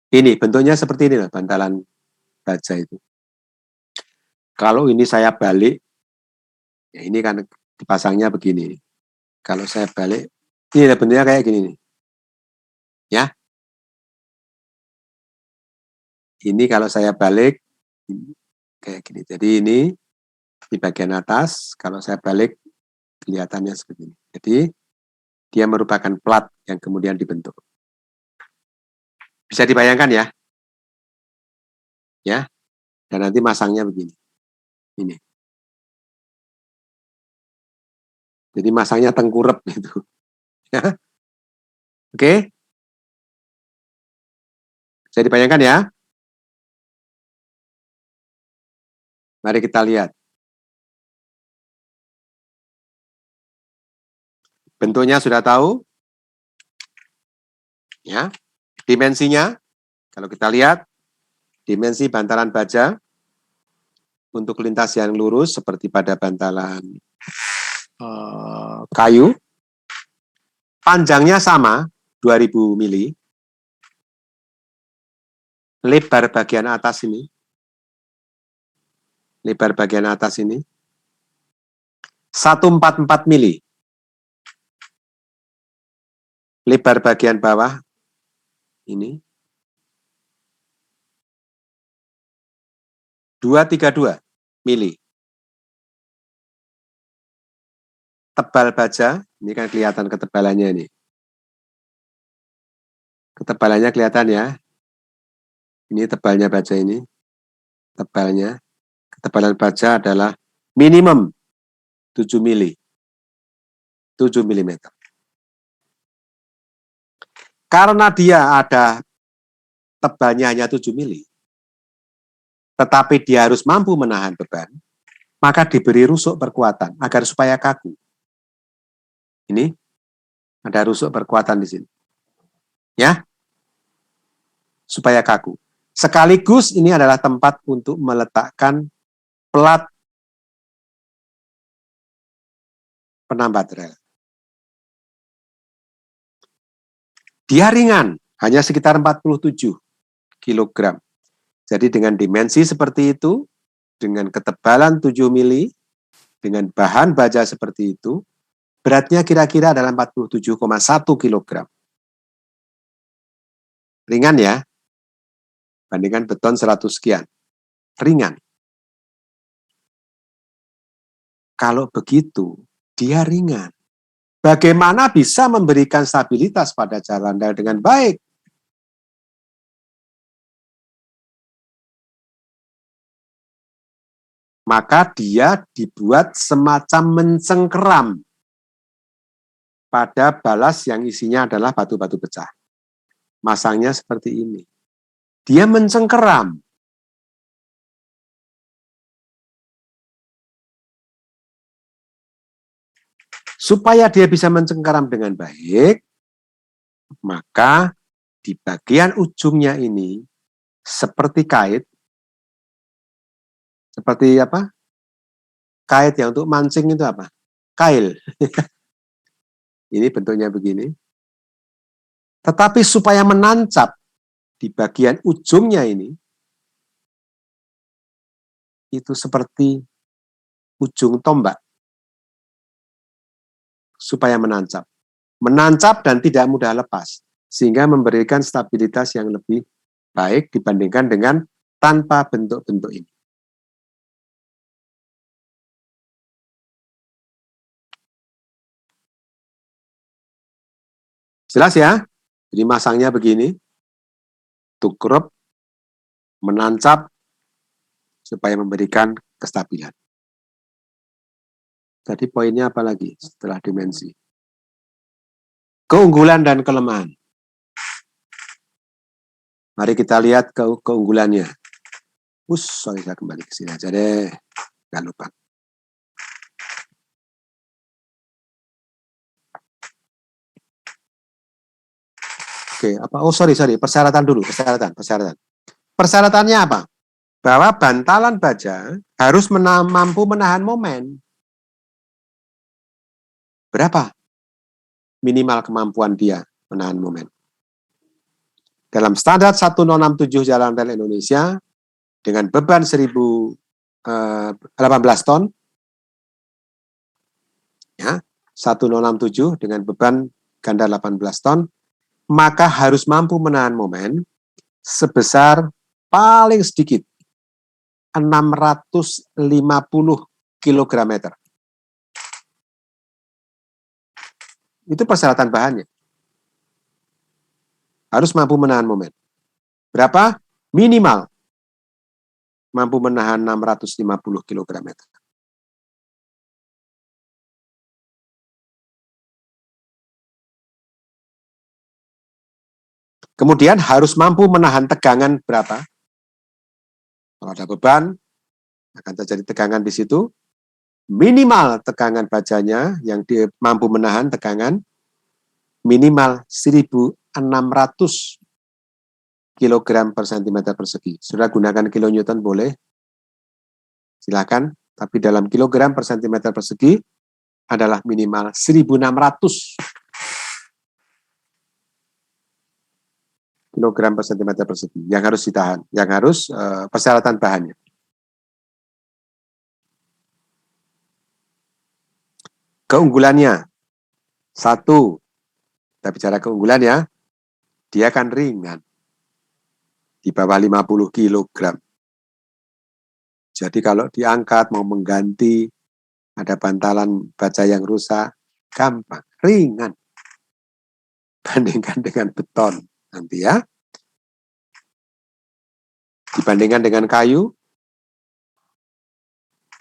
Ini bentuknya seperti ini loh bantalan baja itu. Kalau ini saya balik, ya ini kan dipasangnya begini. Kalau saya balik, ini bentuknya kayak gini nih. Ya. Ini kalau saya balik ini, kayak gini. Jadi ini di bagian atas, kalau saya balik kelihatannya seperti ini. Jadi dia merupakan plat yang kemudian dibentuk. Bisa dibayangkan ya? Ya. Dan nanti masangnya begini. Ini. Jadi masangnya tengkurep gitu. Ya. Oke? Bisa dibayangkan ya? Mari kita lihat. Bentuknya sudah tahu? Ya. Dimensinya, kalau kita lihat, dimensi bantalan baja untuk lintas yang lurus seperti pada bantalan kayu, panjangnya sama, 2000 mili, lebar bagian atas ini, lebar bagian atas ini, 144 mili, lebar bagian bawah ini, 232 mili. Tebal baja, ini kan kelihatan ketebalannya ini. Ketebalannya kelihatan ya. Ini tebalnya baja ini. Tebalnya. Ketebalan baja adalah minimum 7 mili. 7 mm. Karena dia ada tebalnya hanya 7 mili, tetapi dia harus mampu menahan beban, maka diberi rusuk perkuatan agar supaya kaku. Ini ada rusuk perkuatan di sini. Ya. Supaya kaku. Sekaligus ini adalah tempat untuk meletakkan plat penambat rel. Dia ringan, hanya sekitar 47 kg. Jadi dengan dimensi seperti itu, dengan ketebalan 7 mili, dengan bahan baja seperti itu, beratnya kira-kira adalah 47,1 kg. Ringan ya, bandingkan beton 100 sekian. Ringan. Kalau begitu, dia ringan. Bagaimana bisa memberikan stabilitas pada jalan rel dengan baik? Maka dia dibuat semacam mencengkeram pada balas yang isinya adalah batu-batu pecah. Masangnya seperti ini. Dia mencengkeram. Supaya dia bisa mencengkeram dengan baik, maka di bagian ujungnya ini seperti kait. Seperti apa? Kait yang untuk mancing itu apa? Kail. Ini bentuknya begini. Tetapi supaya menancap di bagian ujungnya ini, itu seperti ujung tombak. Supaya menancap. Menancap dan tidak mudah lepas. Sehingga memberikan stabilitas yang lebih baik dibandingkan dengan tanpa bentuk-bentuk ini. Jelas ya? Jadi masangnya begini. Tukrup, menancap, supaya memberikan kestabilan. Jadi poinnya apa lagi setelah dimensi? Keunggulan dan kelemahan. Mari kita lihat keunggulannya. Sorry, saya kembali ke sini aja deh. Jangan lupa. Oke, apa? Sorry, persyaratan dulu, persyaratan. Persyaratannya apa? Bahwa bantalan baja harus mampu menahan momen. Berapa minimal kemampuan dia menahan momen? Dalam standar 1067 Jalan Rel Indonesia, dengan beban 1018 ton, ya, 1067 dengan beban ganda 18 ton, maka harus mampu menahan momen sebesar paling sedikit 650 kg/meter. Itu persyaratan bahannya. Harus mampu menahan momen. Berapa? Minimal mampu menahan 650 kg/meter. Kemudian harus mampu menahan tegangan berapa? Kalau ada beban, akan terjadi tegangan di situ. Minimal tegangan bajanya yang mampu menahan tegangan minimal 1.600 kg per cm persegi. Sudah gunakan kilonewton boleh, silakan. Tapi dalam kilogram per cm persegi adalah minimal 1.600 kg per cm persegi yang harus ditahan, yang harus persyaratan bahannya. Keunggulannya, satu, kita bicara keunggulan ya, dia akan ringan, di bawah 50 kg. Jadi kalau diangkat mau mengganti, ada bantalan baja yang rusak, gampang, ringan. Bandingkan dengan beton nanti ya. Dibandingkan dengan kayu,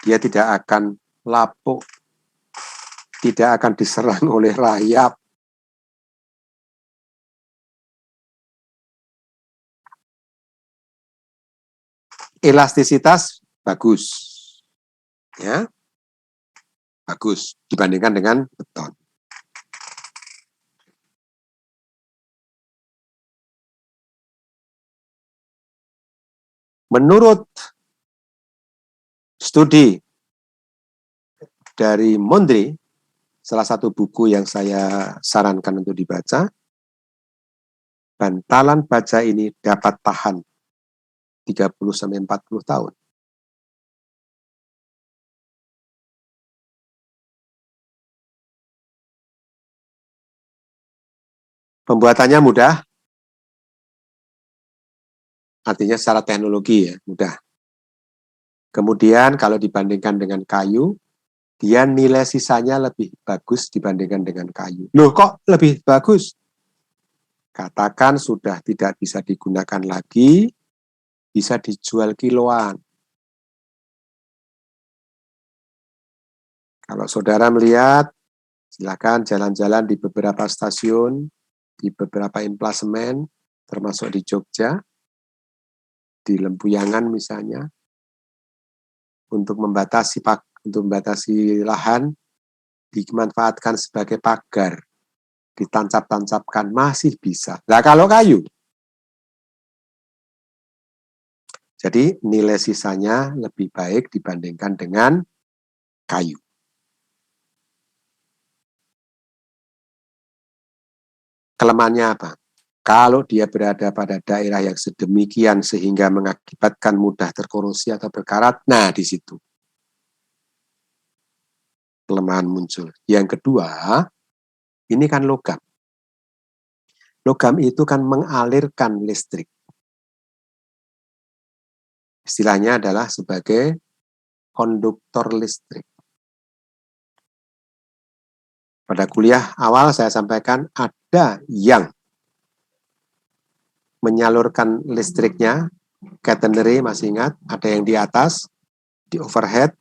dia tidak akan lapuk, tidak akan diserang oleh rayap. Elastisitas bagus, ya, bagus dibandingkan dengan beton. Menurut studi dari Mondri, salah satu buku yang saya sarankan untuk dibaca, bantalan baja ini dapat tahan 30-40 tahun. Pembuatannya mudah, artinya secara teknologi ya, mudah. Kemudian kalau dibandingkan dengan kayu, dia nilai sisanya lebih bagus dibandingkan dengan kayu. Loh kok lebih bagus? Katakan sudah tidak bisa digunakan lagi, bisa dijual kiloan. Kalau saudara melihat, silakan jalan-jalan di beberapa stasiun, di beberapa emplasemen, termasuk di Jogja, di Lempuyangan misalnya, untuk membatasi lahan, dimanfaatkan sebagai pagar, ditancap-tancapkan, masih bisa. Nah kalau kayu, jadi nilai sisanya lebih baik dibandingkan dengan kayu. Kelemahannya apa? Kalau dia berada pada daerah yang sedemikian sehingga mengakibatkan mudah terkorosi atau berkarat, nah di situ kelemahan muncul. Yang kedua, ini kan logam. Logam itu kan mengalirkan listrik. Istilahnya adalah sebagai konduktor listrik. Pada kuliah awal saya sampaikan ada yang menyalurkan listriknya, catenary masih ingat, ada yang di atas, di overhead,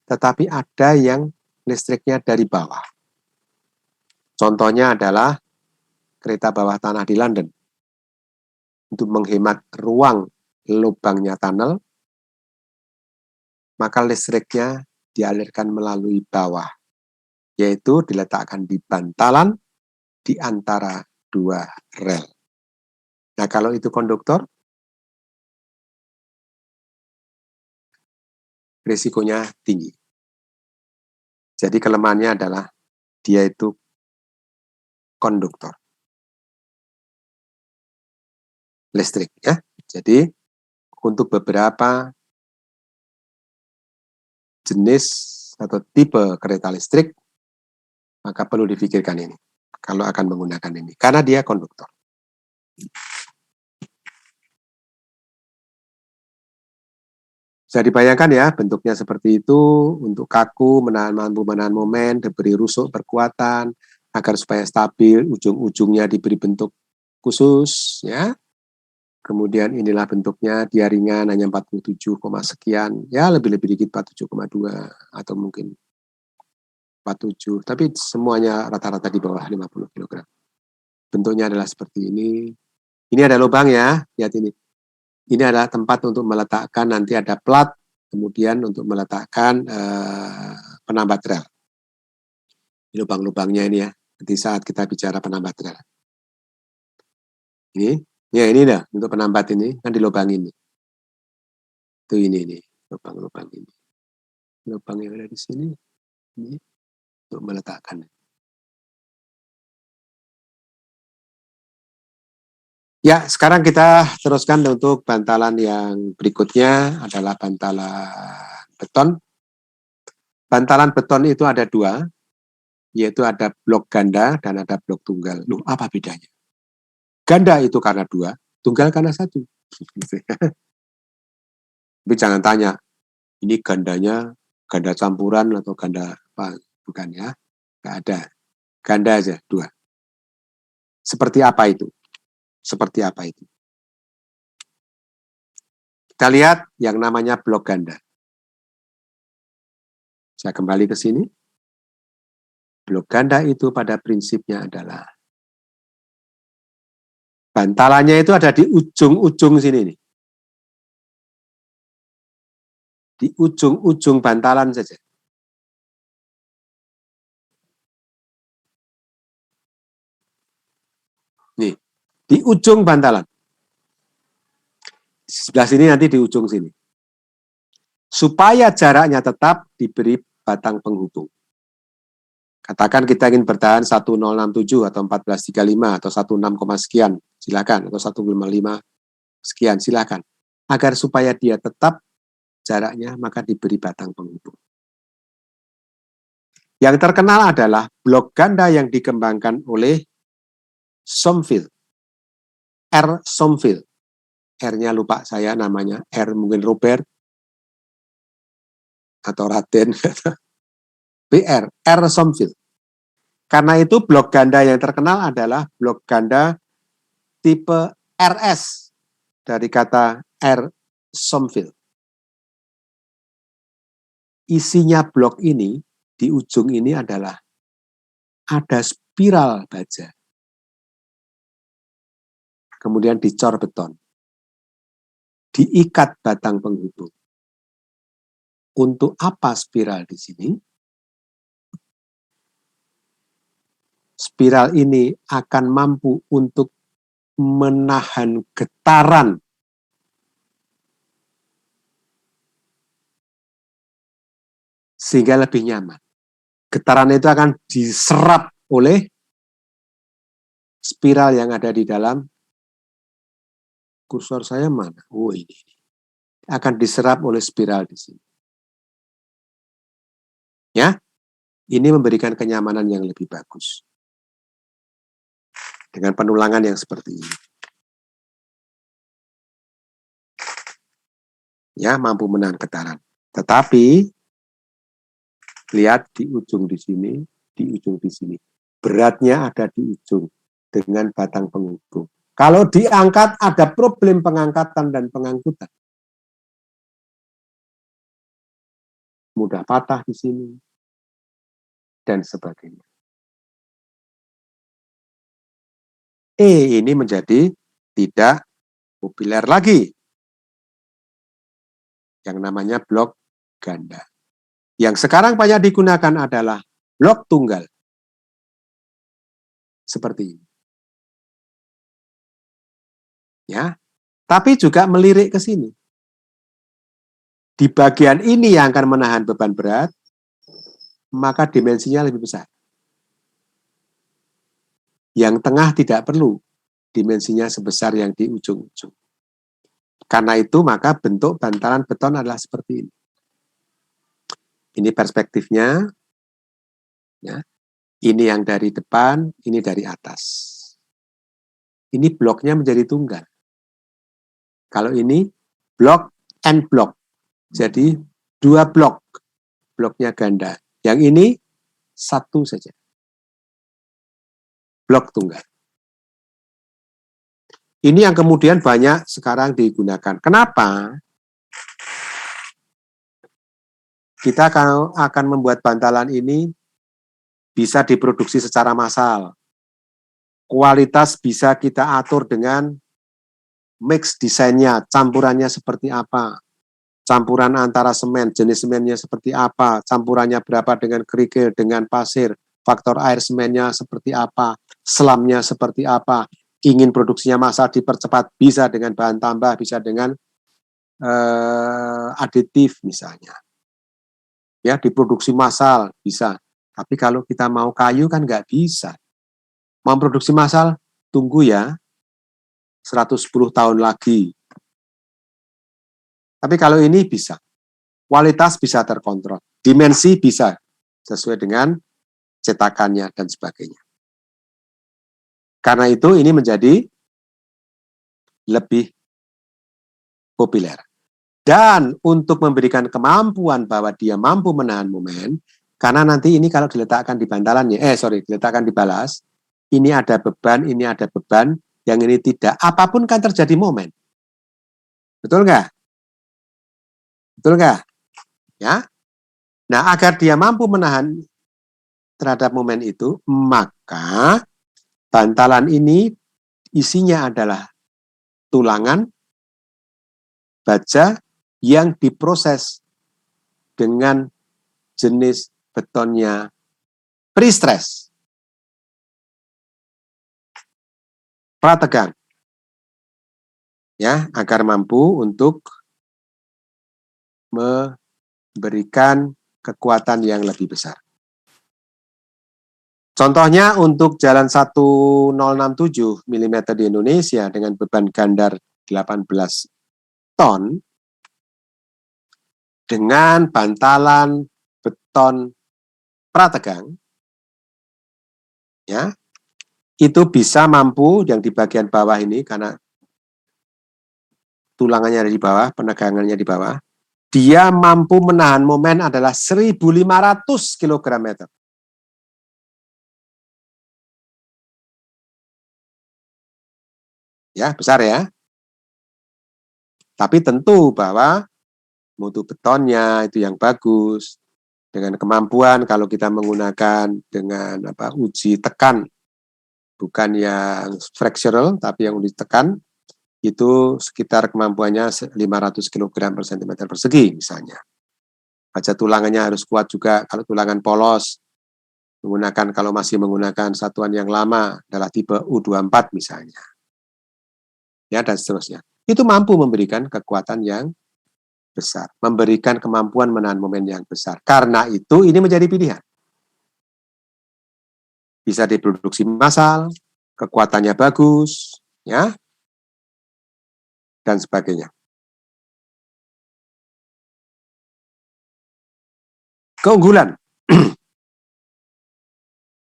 tetapi ada yang listriknya dari bawah. Contohnya adalah kereta bawah tanah di London. Untuk menghemat ruang lubangnya tunnel, maka listriknya dialirkan melalui bawah, yaitu diletakkan di bantalan di antara dua rel. Nah, kalau itu konduktor, risikonya tinggi. Jadi kelemahannya adalah dia itu konduktor listrik ya. Jadi untuk beberapa jenis atau tipe kereta listrik maka perlu difikirkan ini kalau akan menggunakan ini karena dia konduktor. Bisa dibayangkan ya, bentuknya seperti itu, untuk kaku, mampu menahan momen, diberi rusuk perkuatan, agar supaya stabil, ujung-ujungnya diberi bentuk khusus, ya. Kemudian inilah bentuknya, dia ringan, hanya 47, sekian, ya lebih-lebih dikit 47,2, atau mungkin 47, tapi semuanya rata-rata di bawah 50 kg. Bentuknya adalah seperti ini. Ini ada lubang ya, lihat ini. Ini adalah tempat untuk meletakkan, nanti ada plat, kemudian untuk meletakkan penambat rel. Lubang-lubangnya ini ya, nanti saat kita bicara penambat rel. Ini, ya ini dah, untuk penambat ini, kan di lubang ini. Itu ini, lubang-lubang ini. Lubang yang ada di sini, ini, untuk meletakkan. Ya, sekarang kita teruskan untuk bantalan yang berikutnya adalah bantalan beton. Bantalan beton itu ada dua, yaitu ada blok ganda dan ada blok tunggal. Loh, apa bedanya? Ganda itu karena dua, tunggal karena satu. Tapi jangan tanya, ini gandanya ganda campuran atau ganda apa? Bukan ya, nggak ada. Ganda aja, dua. Seperti apa itu? Seperti apa itu? Kita lihat yang namanya blok ganda. Saya kembali ke sini. Blok ganda itu pada prinsipnya adalah bantalannya itu ada di ujung-ujung sini nih. Di ujung-ujung bantalan saja. Nih, di ujung bantalan. Sebelah sini nanti di ujung sini. Supaya jaraknya tetap diberi batang penghubung. Katakan kita ingin bertahan 1067 atau 1435 atau 16, sekian, silakan, atau 155 sekian, silakan. Agar supaya dia tetap jaraknya, maka diberi batang penghubung. Yang terkenal adalah blok ganda yang dikembangkan oleh Somfield. R. Somfield. R-nya lupa saya namanya, R mungkin Robert atau Raden. BR, R. Somfield. Karena itu blok ganda yang terkenal adalah blok ganda tipe RS dari kata R. Somfield. Isinya blok ini di ujung ini adalah ada spiral baja. Kemudian dicor beton. Diikat batang penghubung. Untuk apa spiral di sini? Spiral ini akan mampu untuk menahan getaran sehingga lebih nyaman. Getaran itu akan diserap oleh spiral yang ada di dalam kursor saya mana? Oh ini. Akan diserap oleh spiral di sini. Ya, ini memberikan kenyamanan yang lebih bagus. Dengan penulangan yang seperti ini. Ya, mampu menahan getaran. Tetapi, lihat di ujung di sini, di ujung di sini. Beratnya ada di ujung dengan batang penghubung. Kalau diangkat, ada problem pengangkatan dan pengangkutan. Mudah patah di sini, dan sebagainya. Ini menjadi tidak populer lagi. Yang namanya blok ganda. Yang sekarang banyak digunakan adalah blok tunggal. Seperti ini. Ya, tapi juga melirik ke sini. Di bagian ini yang akan menahan beban berat, maka dimensinya lebih besar. Yang tengah tidak perlu dimensinya sebesar yang di ujung-ujung. Karena itu maka bentuk bantalan beton adalah seperti ini. Ini perspektifnya. Ya. Ini yang dari depan, ini dari atas. Ini bloknya menjadi tunggal. Kalau ini blok and blok. Jadi 2 blok, bloknya ganda. Yang ini 1 saja, blok tunggal. Ini yang kemudian banyak sekarang digunakan. Kenapa? Kita akan membuat bantalan ini bisa diproduksi secara massal. Kualitas bisa kita atur dengan mix desainnya, campurannya seperti apa. Campuran antara semen, jenis semennya seperti apa, campurannya berapa dengan kerikil, dengan pasir, faktor air semennya seperti apa, selamnya seperti apa, ingin produksinya massal dipercepat, bisa dengan bahan tambah, bisa dengan aditif misalnya. Ya, diproduksi massal bisa. Tapi kalau kita mau kayu kan nggak bisa. Mau produksi massal, tunggu ya, 110 tahun lagi. Tapi kalau ini bisa, kualitas bisa terkontrol, dimensi bisa sesuai dengan cetakannya dan sebagainya. Karena itu ini menjadi lebih populer. Dan untuk memberikan kemampuan bahwa dia mampu menahan momen, karena nanti ini kalau diletakkan di bantalannya, diletakkan di balas, ini ada beban, yang ini tidak, apapun kan terjadi momen. Betul nggak? Betul nggak? Ya. Nah, agar dia mampu menahan terhadap momen itu, maka bantalan ini isinya adalah tulangan baja yang diproses dengan jenis betonnya pre-stress, prategang, ya, agar mampu untuk memberikan kekuatan yang lebih besar. Contohnya untuk jalan 1067 mm di Indonesia dengan beban gandar 18 ton dengan bantalan beton prategang, ya, itu bisa mampu yang di bagian bawah ini karena tulangannya ada di bawah, penegangannya di bawah, dia mampu menahan momen adalah 1.500 kg/meter. Ya, besar ya. Tapi tentu bahwa mutu betonnya itu yang bagus, dengan kemampuan kalau kita menggunakan dengan uji tekan, bukan yang fractional, tapi yang uji tekan, itu sekitar kemampuannya 500 kg per cm persegi misalnya. Baja tulangannya harus kuat juga, kalau tulangan polos, kalau masih menggunakan satuan yang lama adalah tipe U24 misalnya. Ya, dan seterusnya. Itu mampu memberikan kekuatan yang besar, memberikan kemampuan menahan momen yang besar. Karena itu ini menjadi pilihan. Bisa diproduksi massal, kekuatannya bagus, ya, dan sebagainya. Keunggulan.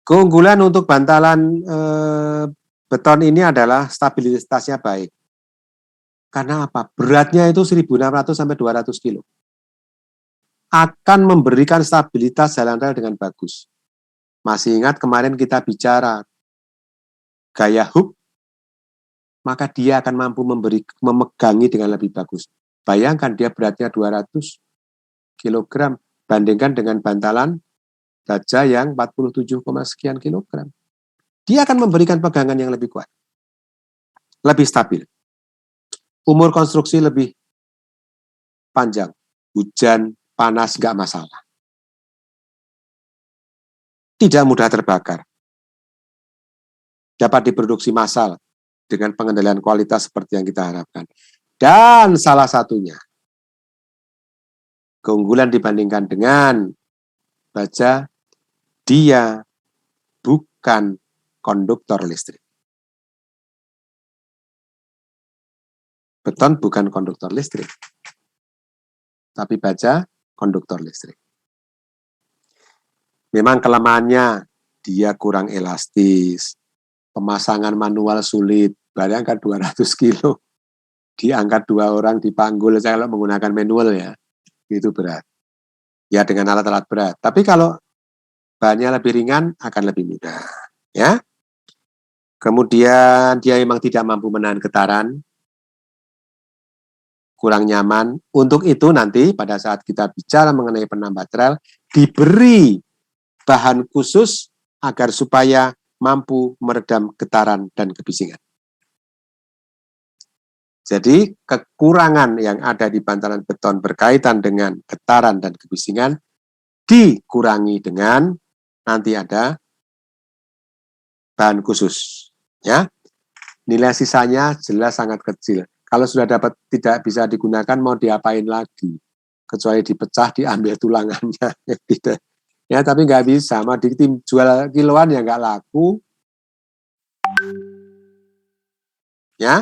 Keunggulan untuk bantalan beton ini adalah stabilitasnya baik. Karena apa? Beratnya itu 1.600 sampai 200 kilo. Akan memberikan stabilitas jalan rel dengan bagus. Masih ingat kemarin kita bicara gaya hook, maka dia akan mampu memegangi dengan lebih bagus. Bayangkan dia beratnya 200 kg, bandingkan dengan bantalan baja yang 47, sekian kilogram. Dia akan memberikan pegangan yang lebih kuat, lebih stabil. Umur konstruksi lebih panjang, hujan, panas, nggak masalah. Tidak mudah terbakar. Dapat diproduksi massal dengan pengendalian kualitas seperti yang kita harapkan. Dan salah satunya, keunggulan dibandingkan dengan baja, dia bukan konduktor listrik. Beton bukan konduktor listrik, tapi baja konduktor listrik. Memang kelemahannya dia kurang elastis, pemasangan manual sulit, bayangkan 200 kilo, diangkat 2 orang dipanggul, saya kalau menggunakan manual ya, itu berat. Ya dengan alat-alat berat. Tapi kalau bahannya lebih ringan akan lebih mudah. Ya. Kemudian dia memang tidak mampu menahan getaran, kurang nyaman. Untuk itu nanti pada saat kita bicara mengenai penambah trail, diberi bahan khusus agar supaya mampu meredam getaran dan kebisingan. Jadi kekurangan yang ada di bantalan beton berkaitan dengan getaran dan kebisingan dikurangi dengan nanti ada bahan khusus. Ya, nilai sisanya jelas sangat kecil. Kalau sudah dapat tidak bisa digunakan mau diapain lagi? Kecuali dipecah, diambil tulangannya. Tidak. Ya, tapi nggak bisa. Mau jual kiloan ya nggak laku. Ya.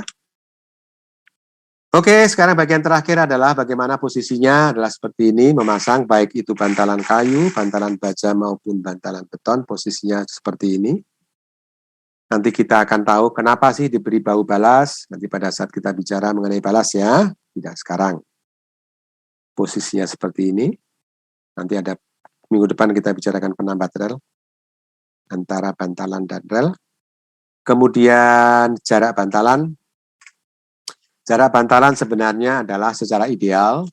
Oke, sekarang bagian terakhir adalah bagaimana posisinya adalah seperti ini, memasang baik itu bantalan kayu, bantalan baja maupun bantalan beton, posisinya seperti ini. Nanti kita akan tahu kenapa sih diberi bahu balas, nanti pada saat kita bicara mengenai balas ya, tidak sekarang. Posisinya seperti ini, nanti ada minggu depan kita bicarakan penambah rel, antara bantalan dan rel. Kemudian jarak bantalan. Jarak bantalan sebenarnya adalah secara ideal,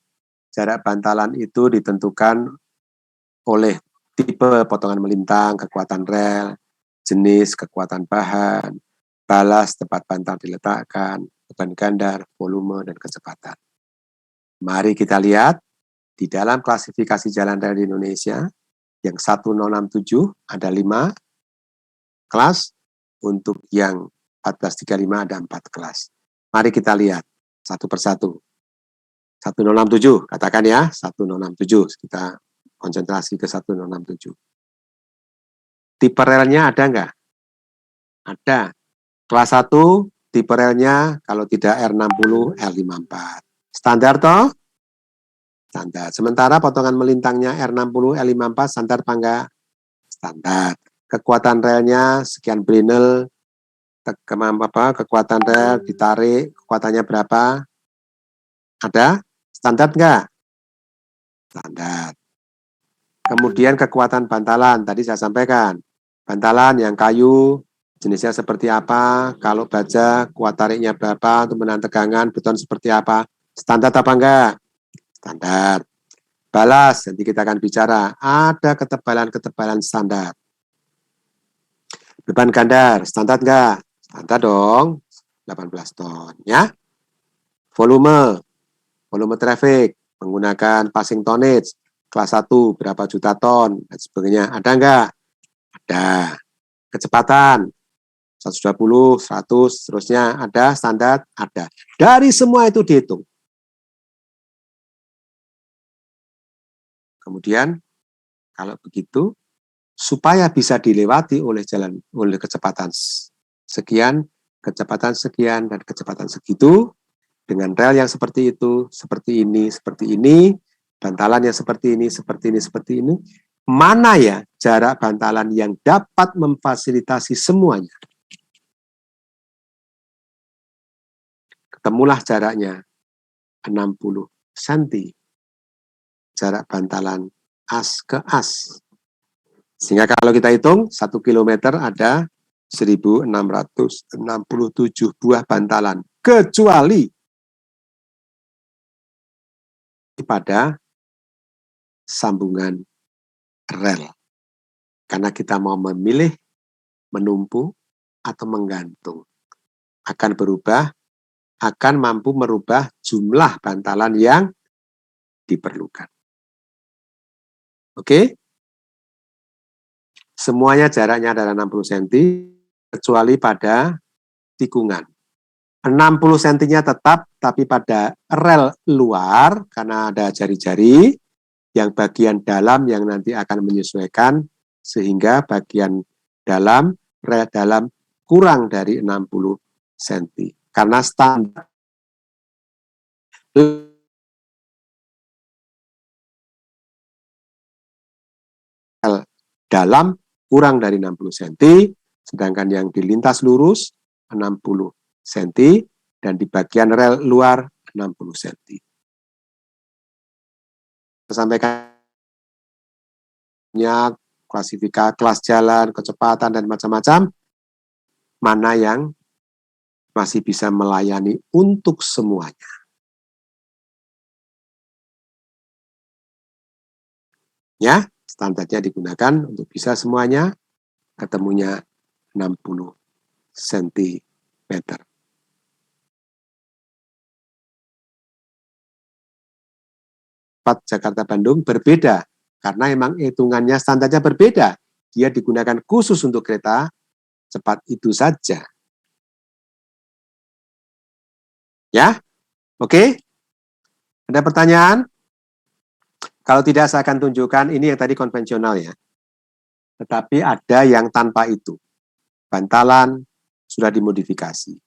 jarak bantalan itu ditentukan oleh tipe potongan melintang, kekuatan rel, jenis, kekuatan bahan, balas, tempat bantal diletakkan, beban gandar, volume, dan kecepatan. Mari kita lihat, di dalam klasifikasi jalan rel di Indonesia, yang 1067 ada 5 kelas, untuk yang 1435 ada 4 kelas. Mari kita lihat satu persatu. 1067, katakan ya, 1067. Kita konsentrasi ke 1067. Tipe relnya ada nggak? Ada. Kelas 1, tipe relnya kalau tidak R60, L54. Standar toh? Standar. Sementara potongan melintangnya R60, L54, standar apa enggak? Standar. Kekuatan relnya sekian Brinel, kekuatan rel ditarik, kekuatannya berapa? Ada? Standar enggak? Standar. Kemudian kekuatan bantalan, tadi saya sampaikan. Bantalan yang kayu, jenisnya seperti apa, kalau baja, kuat tariknya berapa, untuk menahan tegangan, beton seperti apa, standar apa enggak? Standar. Balas, nanti kita akan bicara, ada ketebalan-ketebalan standar. Beban gandar, standar enggak? Standar dong, 18 ton. Ya. Volume traffic, menggunakan passing tonnage, kelas 1 berapa juta ton, dan sebagainya. Ada enggak? Ada. Kecepatan, 120, 100, seterusnya ada, standar, ada. Dari semua itu dihitung. Kemudian, kalau begitu, supaya bisa dilewati oleh kecepatan sekian, dan kecepatan segitu, dengan rel yang seperti itu, seperti ini, bantalan yang seperti ini, mana ya jarak bantalan yang dapat memfasilitasi semuanya? Ketemulah jaraknya 60 cm. Jarak bantalan as ke as. Sehingga kalau kita hitung 1 km ada 1667 buah bantalan, kecuali pada sambungan rel. Karena kita mau memilih menumpu atau menggantung. Akan mampu merubah jumlah bantalan yang diperlukan. Oke? Semuanya jaraknya adalah 60 cm, kecuali pada tikungan. 60 cm-nya tetap, tapi pada rel luar, karena ada jari-jari, yang bagian dalam yang nanti akan menyesuaikan, sehingga bagian dalam, rel dalam kurang dari 60 cm. Karena standar dalam kurang dari 60 cm, sedangkan yang di lintas lurus 60 cm, dan di bagian rel luar 60 cm. sampaikan klasifikasi kelas jalan, kecepatan dan macam-macam, mana yang masih bisa melayani untuk semuanya. Ya, standarnya digunakan untuk bisa semuanya, ketemunya 60 cm. Jakarta Bandung berbeda karena memang hitungannya standarnya berbeda. Dia digunakan khusus untuk kereta cepat itu saja. Ya, oke? Ada pertanyaan? Kalau tidak saya akan tunjukkan ini yang tadi konvensional ya. Tetapi ada yang tanpa itu. Bantalan sudah dimodifikasi.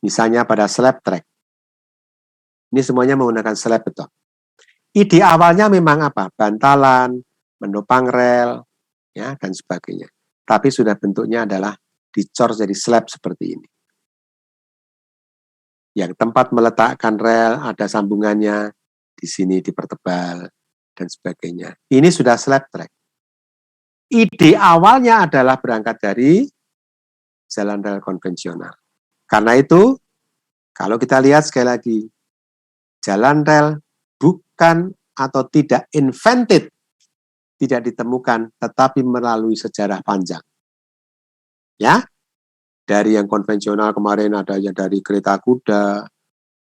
Misalnya pada slab track. Ini semuanya menggunakan slab beton. Ide awalnya memang apa? Bantalan, menopang rel, ya dan sebagainya. Tapi sudah bentuknya adalah dicor jadi slab seperti ini. Yang tempat meletakkan rel ada sambungannya, di sini dipertebal dan sebagainya. Ini sudah slab track. Ide awalnya adalah berangkat dari jalan rel konvensional. Karena itu, kalau kita lihat sekali lagi, jalan rel bukan atau tidak invented, tidak ditemukan, tetapi melalui sejarah panjang. Ya, dari yang konvensional kemarin ada yang dari kereta kuda,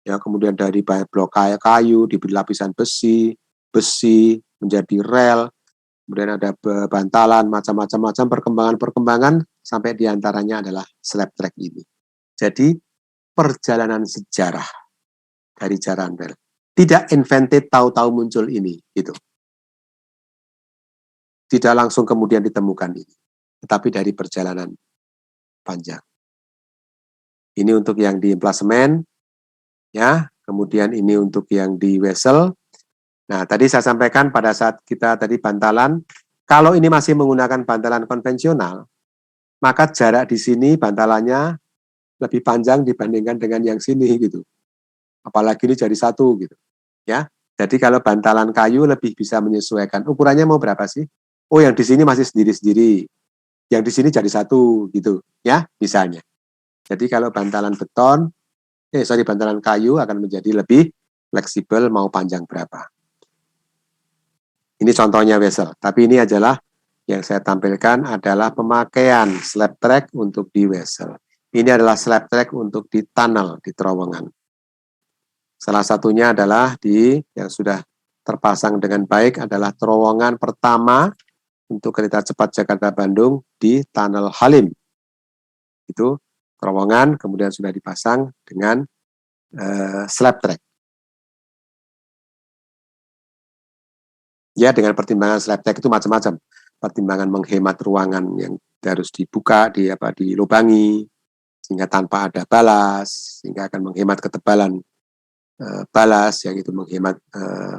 ya kemudian dari blok kayu diberi lapisan besi menjadi rel, kemudian ada bantalan, macam-macam perkembangan sampai diantaranya adalah slab track ini. Jadi perjalanan sejarah dari jalan rel. Tidak invented tahu-tahu muncul ini, gitu. Tidak langsung kemudian ditemukan ini, tetapi dari perjalanan panjang. Ini untuk yang di emplasemen, ya. Kemudian ini untuk yang di vessel. Nah, tadi saya sampaikan pada saat kita tadi bantalan, kalau ini masih menggunakan bantalan konvensional, maka jarak di sini bantalannya lebih panjang dibandingkan dengan yang sini gitu. Apalagi ini jadi satu gitu. Ya. Jadi kalau bantalan kayu lebih bisa menyesuaikan. Ukurannya mau berapa sih? Oh, yang di sini masih sendiri-sendiri. Yang di sini jadi satu gitu, ya, misalnya. Jadi kalau bantalan bantalan kayu akan menjadi lebih fleksibel mau panjang berapa. Ini contohnya vessel, tapi ini adalah yang saya tampilkan adalah pemakaian slab track untuk di vessel. Ini adalah slab track untuk di tunnel, di terowongan. Salah satunya adalah yang sudah terpasang dengan baik adalah terowongan pertama untuk kereta cepat Jakarta-Bandung di Tunnel Halim. Itu terowongan kemudian sudah dipasang dengan slab track. Ya, dengan pertimbangan slab track itu macam-macam. Pertimbangan menghemat ruangan yang harus dibuka, dilubangi, sehingga tanpa ada balas, sehingga akan menghemat ketebalan balas, yang itu menghemat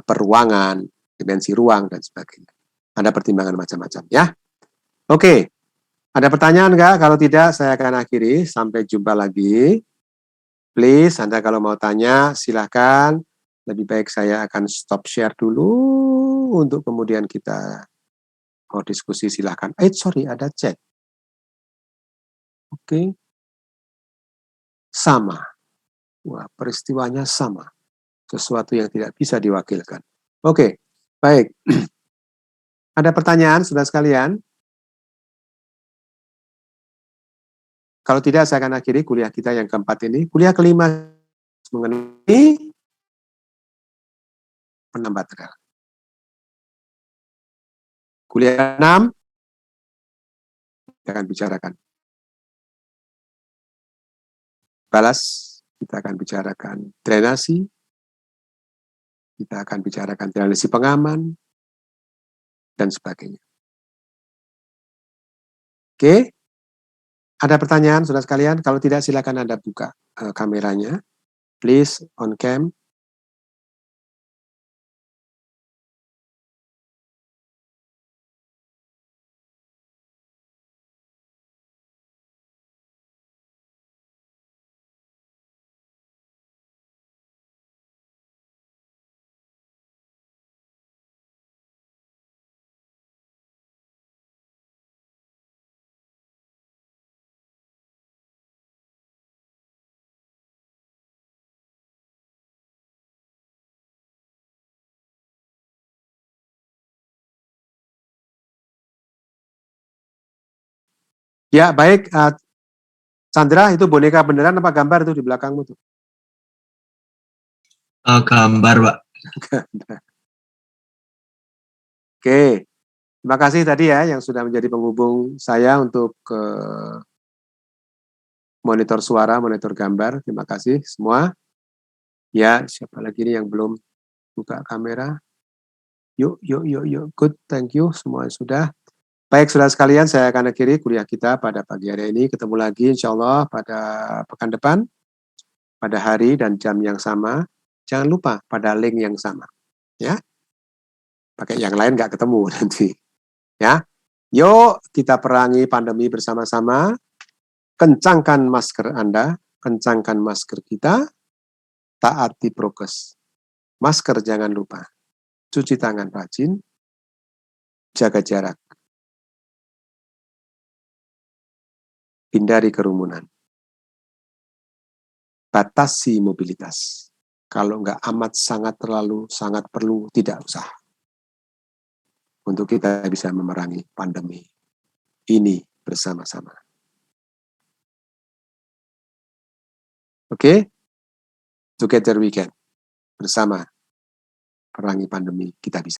peruangan, dimensi ruang, dan sebagainya. Ada pertimbangan macam-macam, ya. Oke, ada pertanyaan nggak? Kalau tidak, saya akan akhiri. Sampai jumpa lagi. Please, Anda kalau mau tanya, silahkan. Lebih baik saya akan stop share dulu, untuk kemudian kita mau diskusi, silahkan. Sorry, ada chat. Oke. Sama. Wah, peristiwanya sama. Sesuatu yang tidak bisa diwakilkan. Oke, baik. Ada pertanyaan, saudara sekalian? Kalau tidak, saya akan akhiri kuliah kita yang keempat ini. Kuliah kelima mengenai penambat rel. Kuliah 6, kita akan bicarakan balas, kita akan bicarakan drainasi, kita akan bicarakan drainasi pengaman, dan sebagainya. Oke, ada pertanyaan, saudara sekalian? Kalau tidak, silakan Anda buka kameranya. Please, on cam. Ya, baik. Sandra, itu boneka beneran apa gambar tuh di belakangmu tuh? Gambar, Pak. Oke. Terima kasih tadi ya yang sudah menjadi penghubung saya untuk monitor suara, monitor gambar. Terima kasih semua. Ya, siapa lagi nih yang belum buka kamera? Yuk. Good, thank you. Semua sudah. Baik, saudara sekalian, saya akan akhiri kuliah kita pada pagi hari ini. Ketemu lagi insya Allah pada pekan depan, pada hari dan jam yang sama. Jangan lupa pada link yang sama. Ya, pakai yang lain nggak ketemu nanti. Ya, yuk kita perangi pandemi bersama-sama. Kencangkan masker Anda, kencangkan masker kita, taati prokes. Masker jangan lupa, cuci tangan rajin, jaga jarak, hindari kerumunan, batasi mobilitas. Kalau nggak amat sangat terlalu, sangat perlu, tidak usah. Untuk kita bisa memerangi pandemi ini bersama-sama. Oke? Together we can. Bersama perangi pandemi kita bisa.